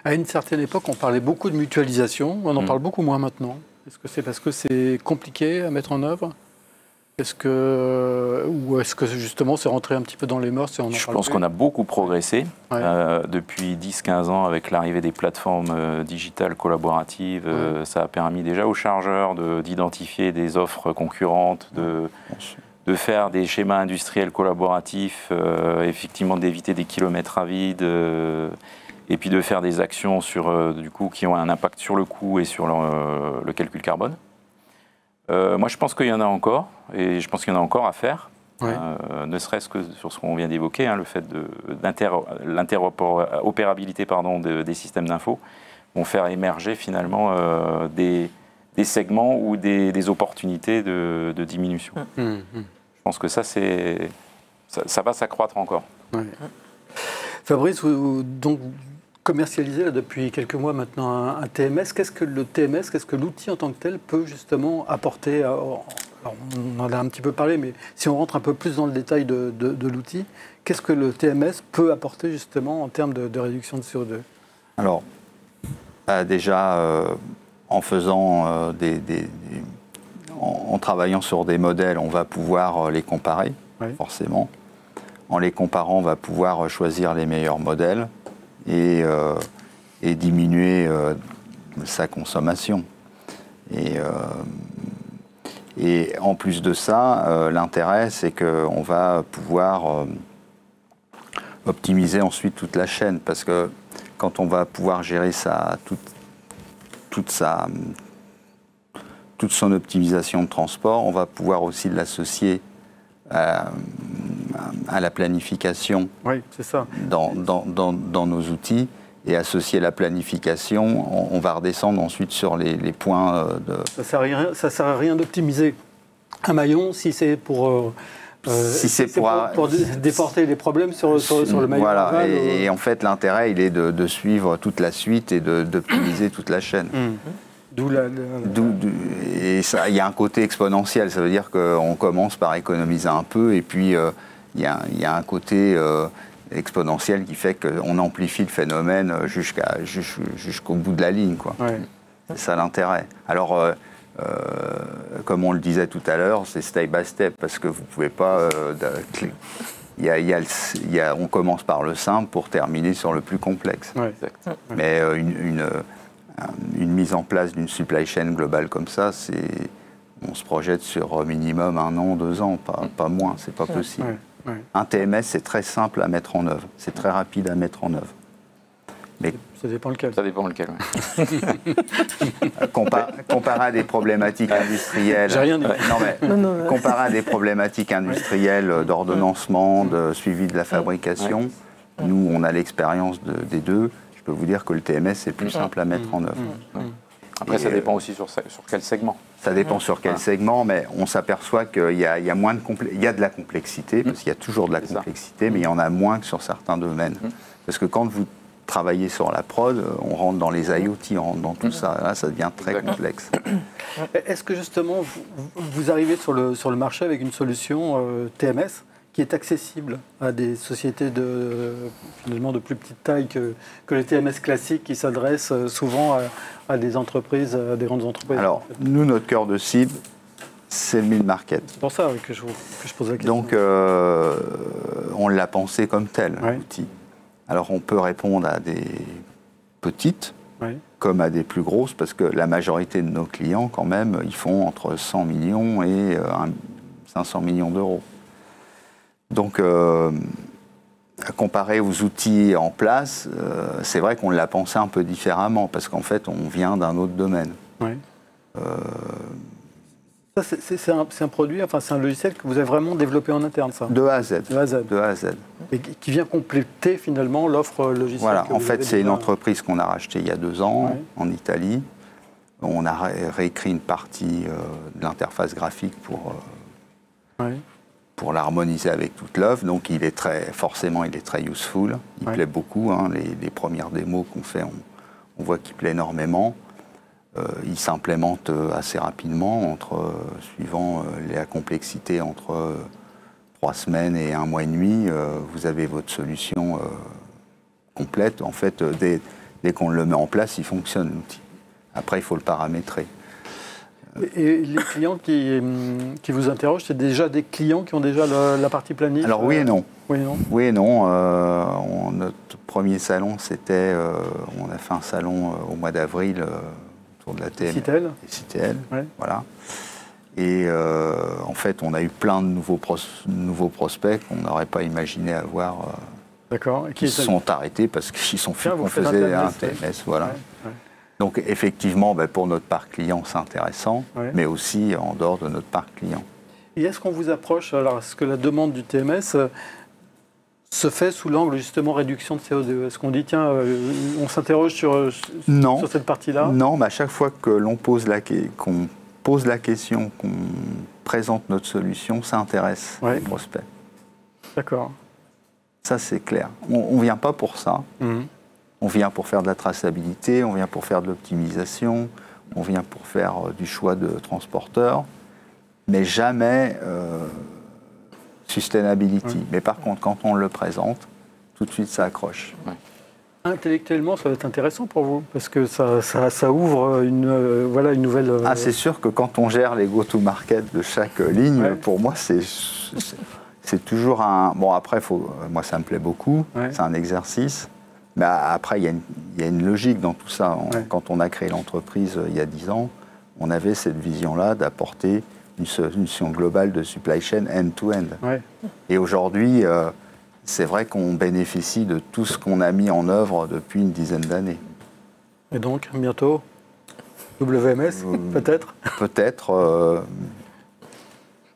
À une certaine époque, on parlait beaucoup de mutualisation, on en parle beaucoup moins maintenant. Est-ce que c'est parce que c'est compliqué à mettre en œuvre ? Ou est-ce que justement c'est rentré un petit peu dans les mœurs et on en Je pense qu'on a beaucoup progressé depuis 10-15 ans avec l'arrivée des plateformes digitales collaboratives. Ça a permis déjà aux chargeurs d'identifier des offres concurrentes, de faire des schémas industriels collaboratifs, effectivement d'éviter des kilomètres à vide, et puis de faire des actions qui ont un impact sur le coût et sur le calcul carbone. Moi, je pense qu'il y en a encore, et je pense qu'il y en a encore à faire, ne serait-ce que sur ce qu'on vient d'évoquer, le fait de l'interopérabilité des systèmes d'info, vont faire émerger finalement des segments ou des opportunités de diminution. Je pense que ça va s'accroître encore. Ouais. Fabrice, vous donc commercialisez là, depuis quelques mois maintenant un TMS. Qu'est-ce que le TMS, qu'est-ce que l'outil en tant que tel peut justement apporter alors, on en a un petit peu parlé, mais si on rentre un peu plus dans le détail de l'outil, qu'est-ce que le TMS peut apporter justement en termes de réduction de CO2 ? Alors, déjà, en faisant en travaillant sur des modèles, on va pouvoir les comparer, forcément. En les comparant, on va pouvoir choisir les meilleurs modèles et diminuer sa consommation. Et en plus de ça, l'intérêt, c'est qu'on va pouvoir optimiser ensuite toute la chaîne, parce que quand on va pouvoir gérer toute son optimisation de transport, on va pouvoir aussi l'associer à la planification c'est ça. dans nos outils, et associer la planification, on va redescendre ensuite sur les points de... Ça sert à rien d'optimiser un maillon si c'est pour... pour déporter les problèmes sur le maillon. Voilà, aval, et en fait l'intérêt il est de suivre toute la suite et d'optimiser toute la chaîne. Et ça, il y a un côté exponentiel, ça veut dire qu'on commence par économiser un peu, et puis il y a un côté exponentiel qui fait qu'on amplifie le phénomène jusqu'au bout de la ligne, quoi. C'est ça l'intérêt. Alors, comme on le disait tout à l'heure, c'est step by step, parce que vous ne pouvez pas... on commence par le simple pour terminer sur le plus complexe. Mais une mise en place d'une supply chain globale comme ça, on se projette sur minimum 1 an, 2 ans, pas moins, c'est pas possible. Un TMS, c'est très simple à mettre en œuvre, c'est très rapide à mettre en œuvre. Mais ça dépend lequel. Ça dépend lequel. Comparé à des problématiques industrielles. J'ai rien dit. Comparé à des problématiques industrielles d'ordonnancement, de suivi de la fabrication, nous, on a l'expérience des deux. Je peux vous dire que le TMS, c'est plus simple à mettre en œuvre. Après, ça dépend aussi sur quel segment. Ça dépend sur quel segment, mais on s'aperçoit qu'il y a de la complexité, parce qu'il y a toujours de la complexité, mais il y en a moins que sur certains domaines. Parce que quand vous travaillez sur la prod, on rentre dans les IoT, on rentre dans tout ça, là, ça devient très complexe. Est-ce que justement, vous arrivez sur le marché avec une solution TMS qui est accessible à des sociétés finalement de plus petite taille que les TMS classiques, qui s'adressent souvent à des entreprises, à des grandes entreprises? Alors, nous, notre cœur de cible, c'est le mid-market. C'est pour ça que je pose la question. Donc, on l'a pensé comme tel, l'outil. Alors, on peut répondre à des petites, comme à des plus grosses, parce que la majorité de nos clients, quand même, ils font entre 100 millions et 500 millions d'euros. Donc, comparé aux outils en place, c'est vrai qu'on l'a pensé un peu différemment, parce qu'en fait, on vient d'un autre domaine. Ça, c'est un produit, enfin c'est un logiciel que vous avez vraiment développé en interne, ça? De A à Z. De A à Z. De A à Z. Et qui vient compléter finalement l'offre logicielle. Voilà, en fait, c'est une entreprise qu'on a rachetée il y a 2 ans en Italie. On a réécrit une partie de l'interface graphique pour l'harmoniser avec toute l'œuvre. Donc, forcément, il est très useful. Il plaît beaucoup. Hein. Les premières démos qu'on fait, on voit qu'il plaît énormément. Il s'implémente assez rapidement, suivant la complexité, entre 3 semaines et 1 mois et demi. Vous avez votre solution complète. En fait, dès qu'on le met en place, il fonctionne, l'outil. Après, il faut le paramétrer. Et les clients qui vous interrogent, c'est déjà des clients qui ont déjà la partie planif? Alors oui et non. Oui et non. Oui et non. Notre premier salon, on a fait un salon au mois d'avril autour de la TM. CITL. Voilà. Et en fait, on a eu plein de nouveaux prospects qu'on n'aurait pas imaginé avoir. D'accord. Qui se sont arrêtés parce qu'ils sont fait qu'on faisait un TMS. Voilà. Donc effectivement, pour notre parc client, c'est intéressant, mais aussi en dehors de notre parc client. Et est-ce qu'on vous approche, alors est-ce que la demande du TMS se fait sous l'angle justement réduction de CO2. Est-ce qu'on dit, tiens, on s'interroge sur cette partie-là? Non, mais à chaque fois que l'on pose qu'on pose la question, qu'on présente notre solution, ça intéresse les prospects. D'accord. Ça, c'est clair. On ne vient pas pour ça. On vient pour faire de la traçabilité, on vient pour faire de l'optimisation, on vient pour faire du choix de transporteur, mais jamais sustainability. Mais par contre, quand on le présente, tout de suite, ça accroche. Intellectuellement, ça va être intéressant pour vous, parce que ça ouvre une nouvelle... Ah, c'est sûr que quand on gère les go-to-market de chaque ligne, pour moi, c'est toujours un... Bon, après, moi, ça me plaît beaucoup, c'est un exercice. Mais après, il y a une logique dans tout ça. Quand on a créé l'entreprise il y a 10 ans, on avait cette vision-là d'apporter une solution globale de supply chain end-to-end. Et aujourd'hui, c'est vrai qu'on bénéficie de tout ce qu'on a mis en œuvre depuis une dizaine d'années. Et donc, bientôt, WMS, peut-être? Peut-être,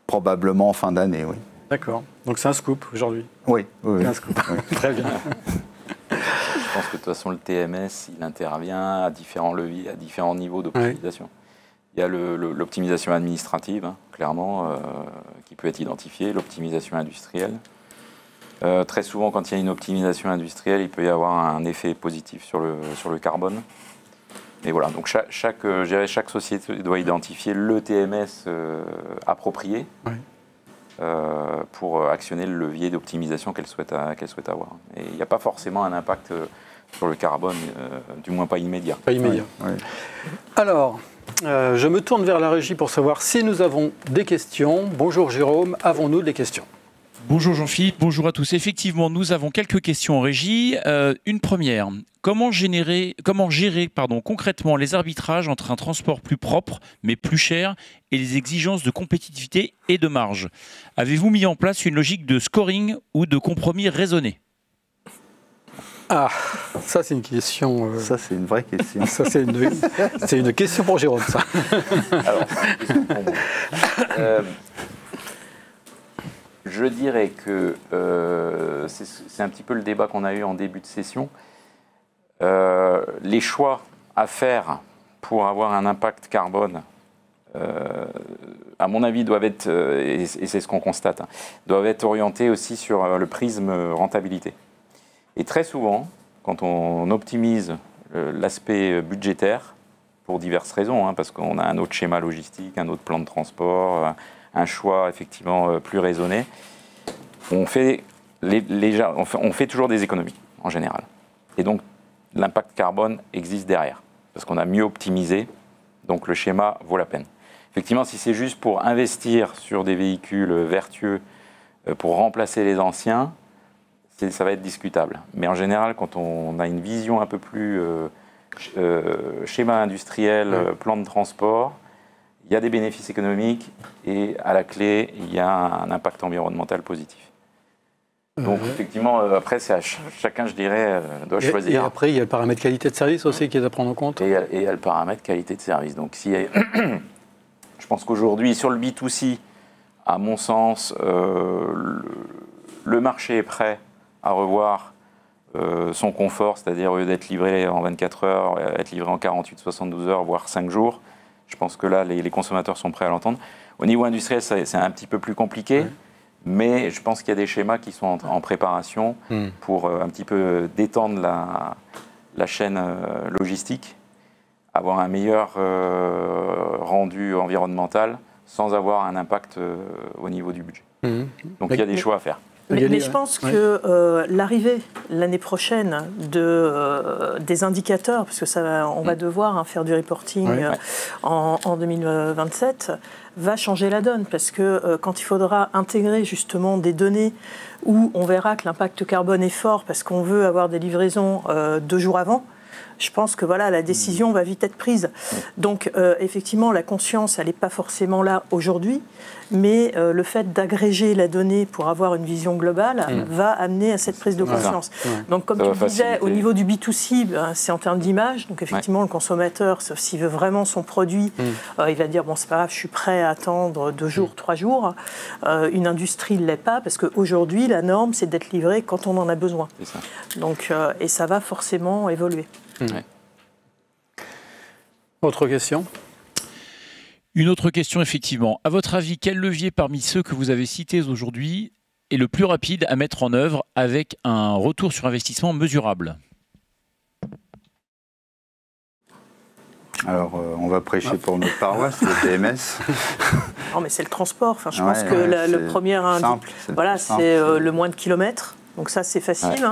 probablement en fin d'année, oui. D'accord. Donc c'est un scoop aujourd'hui? Oui. Un scoop. Très bien. Je pense que de toute façon, le TMS, il intervient à différents leviers, à différents niveaux d'optimisation. Il y a l'optimisation administrative, clairement, qui peut être identifiée, l'optimisation industrielle. Très souvent, quand il y a une optimisation industrielle, il peut y avoir un effet positif sur le carbone. Et voilà, donc chaque société doit identifier le TMS approprié pour actionner le levier d'optimisation qu'elle souhaite avoir. Et il n'y a pas forcément un impact sur le carbone, du moins pas immédiat. Pas immédiat. Alors, je me tourne vers la régie pour savoir si nous avons des questions. Bonjour Jérôme, avons-nous des questions? Bonjour Jean-Philippe, bonjour à tous. Effectivement, nous avons quelques questions en régie. Une première, comment gérer concrètement les arbitrages entre un transport plus propre mais plus cher et les exigences de compétitivité et de marge? Avez-vous mis en place une logique de scoring ou de compromis raisonné? Ah, ça c'est une question... Ça c'est une vraie question. Ça c'est une question pour Jérôme, ça. Alors, c'est une question pour moi. Je dirais que c'est un petit peu le débat qu'on a eu en début de session. Les choix à faire pour avoir un impact carbone, à mon avis, doivent être, et c'est ce qu'on constate, doivent être orientés aussi sur le prisme rentabilité. Et très souvent, quand on optimise l'aspect budgétaire, pour diverses raisons, parce qu'on a un autre schéma logistique, un autre plan de transport, un choix effectivement plus raisonné, on fait toujours des économies en général. Et donc l'impact carbone existe derrière, parce qu'on a mieux optimisé, donc le schéma vaut la peine. Effectivement, si c'est juste pour investir sur des véhicules vertueux, pour remplacer les anciens, ça va être discutable. Mais en général, quand on a une vision un peu plus schéma industriel, plan de transport, il y a des bénéfices économiques et à la clé, il y a un impact environnemental positif. Donc effectivement, après, c'est à chacun, je dirais, doit choisir. Et après, il y a le paramètre qualité de service aussi qui est à prendre en compte. Et il y a le paramètre qualité de service. Donc je pense qu'aujourd'hui, sur le B2C, à mon sens, le marché est prêt à revoir son confort, c'est-à-dire au lieu d'être livré en 24 heures, être livré en 48, 72 heures, voire 5 jours. Je pense que là, les consommateurs sont prêts à l'entendre. Au niveau industriel, c'est un petit peu plus compliqué, mais je pense qu'il y a des schémas qui sont en préparation pour un petit peu détendre la chaîne logistique, avoir un meilleur rendu environnemental sans avoir un impact au niveau du budget. Donc il y a des choix à faire. Mais je pense que l'arrivée l'année prochaine des indicateurs, parce que on va devoir faire du reporting en 2027, va changer la donne. Parce que quand il faudra intégrer justement des données où on verra que l'impact carbone est fort parce qu'on veut avoir des livraisons 2 jours avant, je pense que voilà, la décision va vite être prise. Donc effectivement, la conscience, elle n'est pas forcément là aujourd'hui, mais le fait d'agréger la donnée pour avoir une vision globale va amener à cette prise de conscience. Donc comme tu disais, au niveau du B2C, c'est en termes d'image. Donc effectivement, le consommateur, sauf s'il veut vraiment son produit, il va dire, bon, c'est pas grave, je suis prêt à attendre 2 jours, 3 jours. Une industrie ne l'est pas, parce qu'aujourd'hui, la norme, c'est d'être livré quand on en a besoin. Ça. Donc, et ça va forcément évoluer. Autre question ? Une autre question, effectivement. À votre avis, quel levier parmi ceux que vous avez cités aujourd'hui est le plus rapide à mettre en œuvre avec un retour sur investissement mesurable ? Alors, on va prêcher pour notre paroisse, le TMS. Non, mais c'est le transport. Enfin, je pense que le premier voilà, c'est le moins de kilomètres. Donc ça, c'est facile,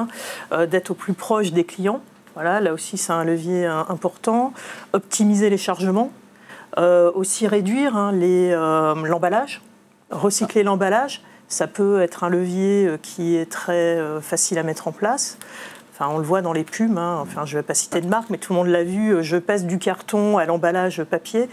d'être au plus proche des clients. Voilà, là aussi, c'est un levier important. Optimiser les chargements. Aussi réduire l'emballage. Recycler l'emballage. Ça peut être un levier qui est très facile à mettre en place. Enfin, on le voit dans les pubs, enfin, je ne vais pas citer de marque, mais tout le monde l'a vu, je passe du carton à l'emballage papier.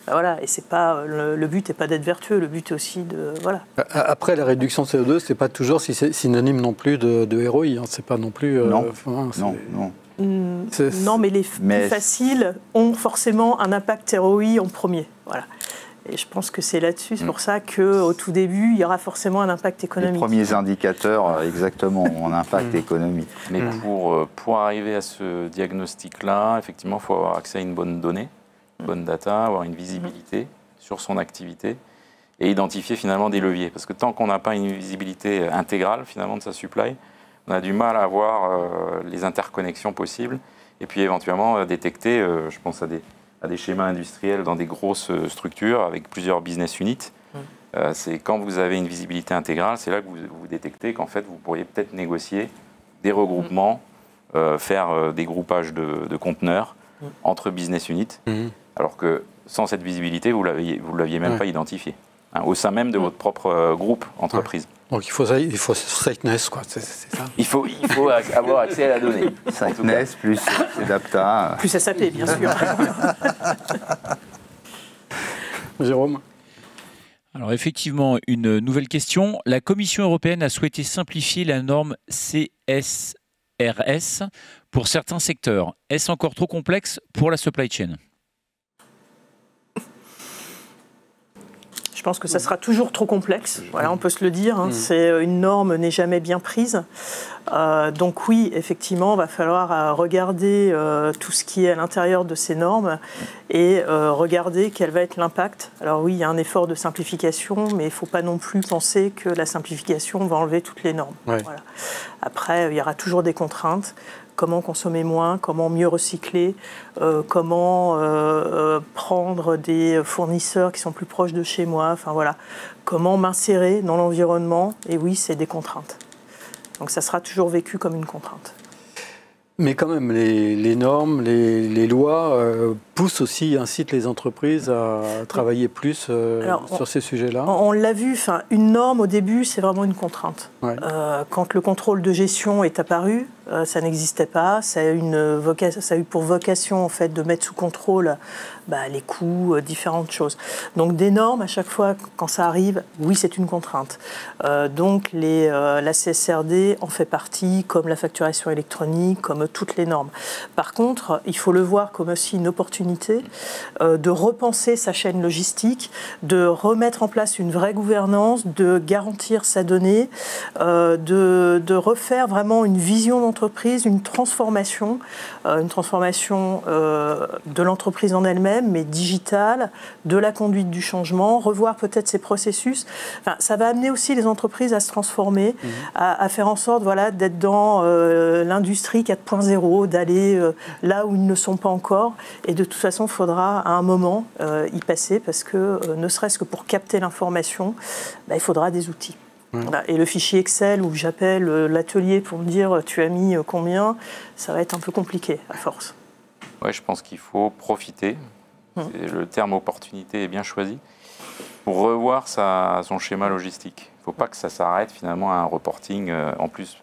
Voilà, et c'est pas, le but n'est pas d'être vertueux, le but est aussi de... Voilà. Après, la réduction de CO2, ce n'est pas toujours synonyme non plus de ROI, c'est pas non plus... non, non, mais les plus faciles ont forcément un impact ROI en premier. Voilà. Et je pense que c'est là-dessus, c'est pour ça qu'au tout début, il y aura forcément un impact économique. Les premiers indicateurs, exactement, ont un impact économique. Mais pour arriver à ce diagnostic-là, effectivement, il faut avoir accès à une bonne donnée, une bonne data, avoir une visibilité sur son activité et identifier finalement des leviers. Parce que tant qu'on n'a pas une visibilité intégrale finalement de sa supply, on a du mal à voir les interconnexions possibles et puis éventuellement détecter, je pense à des schémas industriels dans des grosses structures avec plusieurs business units. C'est quand vous avez une visibilité intégrale, c'est là que vous détectez qu'en fait, vous pourriez peut-être négocier des regroupements, faire des groupages de conteneurs entre business units, alors que sans cette visibilité, vous ne l'aviez même pas identifié, au sein même de votre propre groupe entreprise. Donc il faut Siteness, quoi, c'est ça. Il faut avoir accès à la donnée. Siteness plus Sedapta. Plus SAP, bien sûr. Jérôme ? Alors effectivement, une nouvelle question. La Commission européenne a souhaité simplifier la norme CSRS pour certains secteurs. Est-ce encore trop complexe pour la supply chain ? Je pense que ça sera toujours trop complexe. Voilà, on peut se le dire. C'est une norme n'est jamais bien prise. Donc oui, effectivement, il va falloir regarder tout ce qui est à l'intérieur de ces normes et regarder quel va être l'impact. Alors oui, il y a un effort de simplification, mais il ne faut pas non plus penser que la simplification va enlever toutes les normes. Voilà. Après, il y aura toujours des contraintes. Comment consommer moins, comment mieux recycler, comment prendre des fournisseurs qui sont plus proches de chez moi, enfin voilà, comment m'insérer dans l'environnement, et oui, c'est des contraintes. Donc ça sera toujours vécu comme une contrainte. Mais quand même, les normes, les lois poussent aussi, incitent les entreprises à travailler plus sur ces sujets-là. On l'a vu, une norme au début, c'est vraiment une contrainte. Quand le contrôle de gestion est apparu, ça n'existait pas. Ça a eu pour vocation en fait, de mettre sous contrôle les coûts, différentes choses. Donc des normes, à chaque fois, quand ça arrive, oui, c'est une contrainte. Donc la CSRD en fait partie, comme la facturation électronique, comme toutes les normes. Par contre, il faut le voir comme aussi une opportunité de repenser sa chaîne logistique, de remettre en place une vraie gouvernance, de garantir sa donnée, de refaire vraiment une vision d'entreprise, une transformation de l'entreprise en elle-même, mais digitale, de la conduite du changement, revoir peut-être ses processus. Enfin, ça va amener aussi les entreprises à se transformer, à faire en sorte d'être dans l'industrie 4.0, d'aller là où ils ne sont pas encore. Et de toute façon, il faudra à un moment y passer parce que, ne serait-ce que pour capter l'information, il faudra des outils. Voilà. Et le fichier Excel où j'appelle l'atelier pour me dire tu as mis combien, ça va être un peu compliqué à force. Oui, je pense qu'il faut profiter. Le terme opportunité est bien choisi pour revoir son schéma logistique. Il ne faut pas que ça s'arrête finalement à un reporting en plus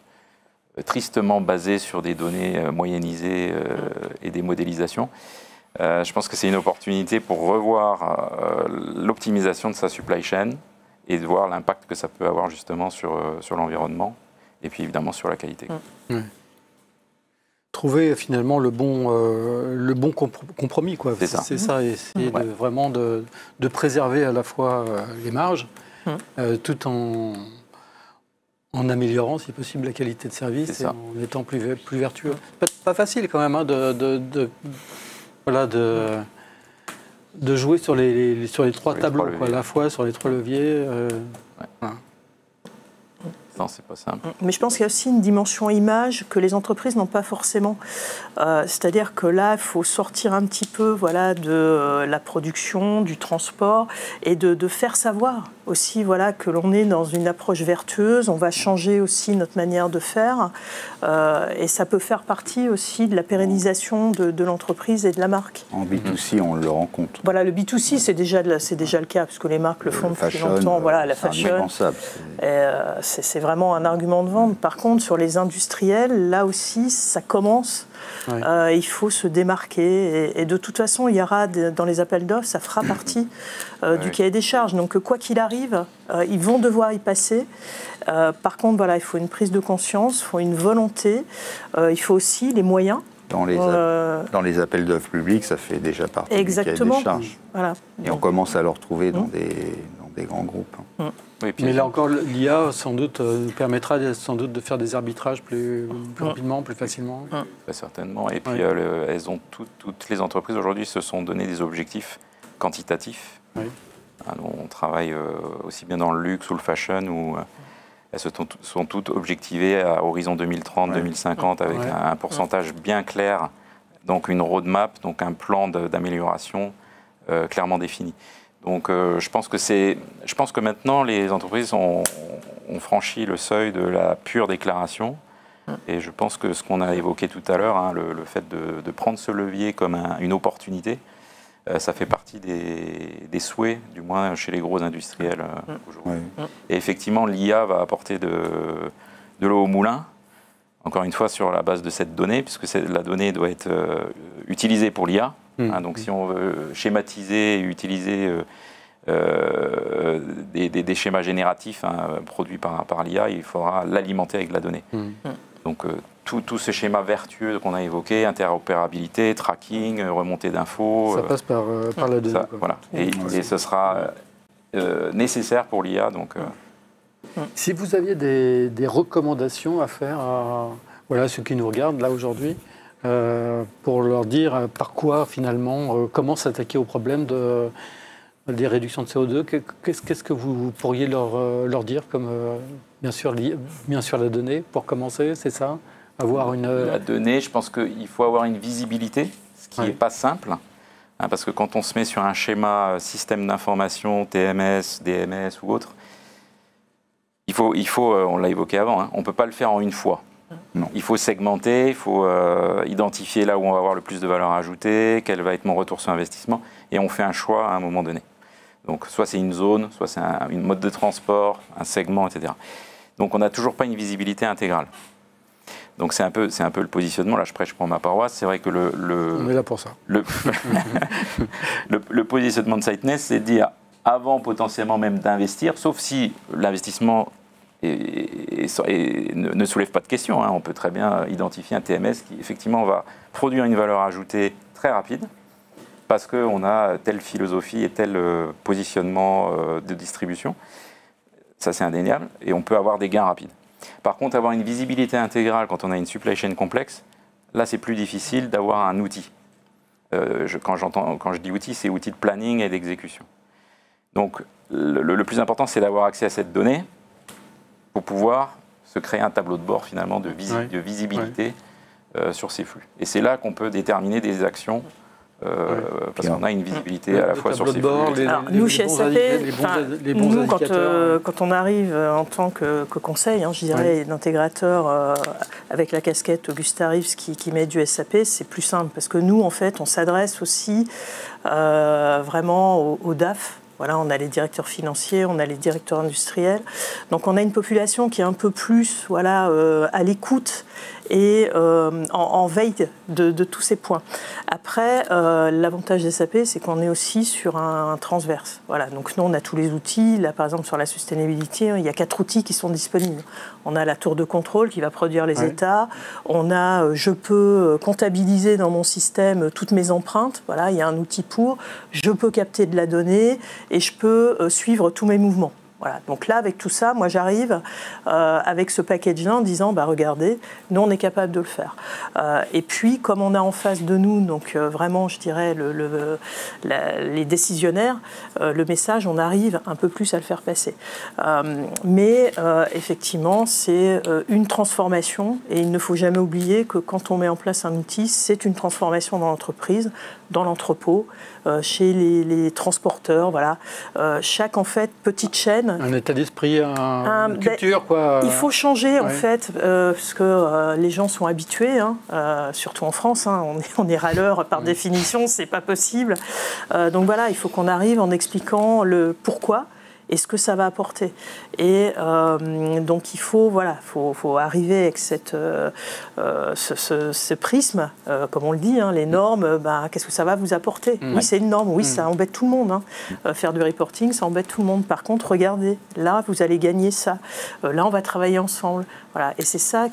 tristement basé sur des données moyennisées et des modélisations. Je pense que c'est une opportunité pour revoir l'optimisation de sa supply chain et de voir l'impact que ça peut avoir justement sur l'environnement et puis évidemment sur la qualité. Trouver finalement le bon compromis, quoi. C'est ça, essayer vraiment de préserver à la fois les marges, tout en améliorant, si possible, la qualité de service et en étant plus vertueux. Pas facile quand même de jouer sur les trois tableaux, à la fois sur les trois leviers. Voilà. Non, c'est pas simple. Mais je pense qu'il y a aussi une dimension image que les entreprises n'ont pas forcément. C'est-à-dire que là, il faut sortir un petit peu de la production, du transport, et de faire savoir aussi que l'on est dans une approche vertueuse. On va changer aussi notre manière de faire. Et ça peut faire partie aussi de la pérennisation de l'entreprise et de la marque. En B2C, on le rend compte. Voilà, le B2C, c'est déjà le cas, puisque les marques le font depuis longtemps. Voilà, la fashion. C'est vraiment un argument de vente. Par contre, sur les industriels, là aussi, ça commence. Il faut se démarquer. Et de toute façon, il y aura dans les appels d'offres, ça fera partie du cahier des charges. Donc, quoi qu'il arrive, ils vont devoir y passer. Par contre, il faut une prise de conscience, il faut une volonté, il faut aussi les moyens. Dans les appels d'offres publics, ça fait déjà partie du cahier des charges. Voilà. Et on commence à le retrouver dans des grands groupes. Oui, mais là encore, l'IA sans doute permettra de faire des arbitrages plus rapidement, plus facilement. Très certainement. Et puis toutes les entreprises aujourd'hui se sont donné des objectifs quantitatifs. On travaille aussi bien dans le luxe ou le fashion où elles sont toutes objectivées à horizon 2030-2050 avec un pourcentage bien clair, donc une roadmap, donc un plan d'amélioration clairement défini. Donc je pense que maintenant les entreprises ont franchi le seuil de la pure déclaration et je pense que ce qu'on a évoqué tout à l'heure, le fait de prendre ce levier comme une opportunité, ça fait partie des souhaits, du moins chez les gros industriels aujourd'hui. Et effectivement, l'IA va apporter de l'eau au moulin, encore une fois sur la base de cette donnée, puisque la donnée doit être utilisée pour l'IA. Donc si on veut schématiser et utiliser des schémas génératifs produits par l'IA, il faudra l'alimenter avec de la donnée. Donc tous ces schémas vertueux qu'on a évoqués, interopérabilité, tracking, remontée d'infos... Ça passe par la donnée. Voilà. Et ce sera nécessaire pour l'IA. Si vous aviez des recommandations à faire à ceux qui nous regardent là aujourd'hui, pour leur dire par quoi finalement, comment s'attaquer au problème des réductions de CO2, qu'est-ce que vous pourriez leur dire comme bien sûr la donnée pour commencer, c'est ça? La donnée, je pense qu'il faut avoir une visibilité, ce qui n'est pas simple, parce que quand on se met sur un schéma système d'information, TMS, DMS ou autre, il faut on l'a évoqué avant, on ne peut pas le faire en une fois. Non. Il faut segmenter, il faut identifier là où on va avoir le plus de valeur ajoutée, quel va être mon retour sur investissement, et on fait un choix à un moment donné. Donc soit c'est une zone, soit c'est une mode de transport, un segment, etc. Donc on n'a toujours pas une visibilité intégrale. Donc c'est un peu le positionnement. Là, je prêche pour ma paroisse. C'est vrai que on est là pour ça. Le positionnement de Sitenes, c'est de dire avant potentiellement même d'investir, sauf si l'investissement ne soulève pas de questions. On peut très bien identifier un TMS qui effectivement va produire une valeur ajoutée très rapide parce qu'on a telle philosophie et tel positionnement de distribution. Ça, c'est indéniable. Et on peut avoir des gains rapides. Par contre, avoir une visibilité intégrale quand on a une supply chain complexe, là, c'est plus difficile d'avoir un outil. Quand je dis outil, c'est outil de planning et d'exécution. Donc, le plus important, c'est d'avoir accès à cette donnée pour pouvoir se créer un tableau de bord, finalement, de visibilité sur ces flux. Et c'est là qu'on peut déterminer des actions parce qu'on a une visibilité à la fois sur ces flux. Nous, chez SAP, quand on arrive en tant que conseil, je dirais, d'intégrateur avec la casquette Augusta Reeves qui met du SAP, c'est plus simple parce que nous, en fait, on s'adresse aussi vraiment aux DAF Voilà, on a les directeurs financiers, on a les directeurs industriels. Donc on a une population qui est un peu plus à l'écoute et en veille de tous ces points. Après, l'avantage des SAP, c'est qu'on est aussi sur un transverse. Voilà, donc nous, on a tous les outils. Là, par exemple, sur la sustainability, il y a 4 outils qui sont disponibles. On a la tour de contrôle qui va produire les états. On a, je peux comptabiliser dans mon système toutes mes empreintes. Voilà, il y a un outil pour. Je peux capter de la donnée et je peux suivre tous mes mouvements. Voilà. Donc là, avec tout ça, moi j'arrive avec ce package-là en disant, regardez, nous on est capable de le faire. Et puis, comme on a en face de nous, donc vraiment, je dirais, les décisionnaires, le message, on arrive un peu plus à le faire passer. Mais effectivement, c'est une transformation et il ne faut jamais oublier que quand on met en place un outil, c'est une transformation dans l'entreprise, dans l'entrepôt, chez les transporteurs, voilà. Chaque, en fait, petite chaîne. Un état d'esprit, une culture, quoi. Il faut changer, en fait, parce que les gens sont habitués, surtout en France, on est râleurs par définition, c'est pas possible. Donc voilà, il faut qu'on arrive en expliquant le pourquoi et ce que ça va apporter. Et donc il faut arriver avec ce prisme, comme on le dit, les normes, qu'est-ce que ça va vous apporter? Oui, c'est une norme, oui, ça embête tout le monde. Faire du reporting, ça embête tout le monde. Par contre, regardez, là, vous allez gagner ça. Là, on va travailler ensemble. Voilà. Et c'est ça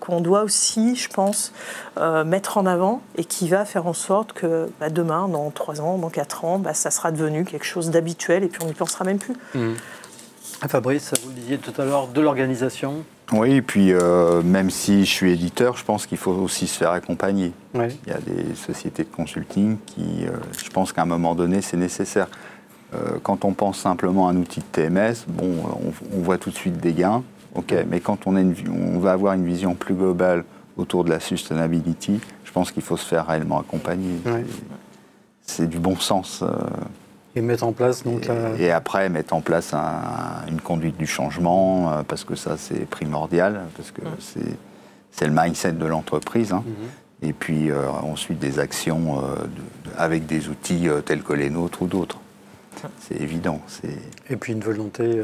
qu'on doit aussi, je pense, mettre en avant et qui va faire en sorte que demain, dans 3 ans, dans 4 ans, ça sera devenu quelque chose d'habituel et puis on n'y pensera même plus. Fabrice, vous le disiez tout à l'heure, de l'organisation. Oui, et puis même si je suis éditeur, je pense qu'il faut aussi se faire accompagner. Ouais. Il y a des sociétés de consulting qui, je pense qu'à un moment donné, c'est nécessaire. Quand on pense simplement à un outil de TMS, on voit tout de suite des gains. Ok, mais quand on va avoir une vision plus globale autour de la sustainability, je pense qu'il faut se faire réellement accompagner. Ouais. C'est du bon sens. Et mettre en place donc et après mettre en place une conduite du changement, parce que ça c'est primordial, parce que c'est le mindset de l'entreprise. Et puis ensuite des actions avec des outils tels que les nôtres ou d'autres. C'est évident. Et puis une volonté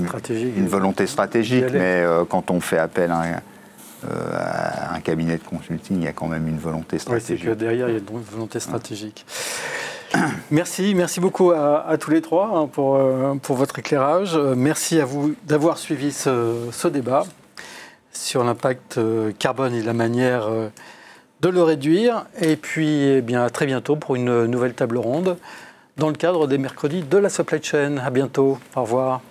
stratégique. Une volonté stratégique, mais quand on fait appel à un cabinet de consulting, il y a quand même une volonté stratégique. Oui, c'est que derrière, il y a une volonté stratégique. Merci beaucoup à tous les trois pour votre éclairage. Merci à vous d'avoir suivi ce débat sur l'impact carbone et la manière de le réduire. Et puis, à très bientôt pour une nouvelle table ronde dans le cadre des mercredis de la supply chain. À bientôt. Au revoir.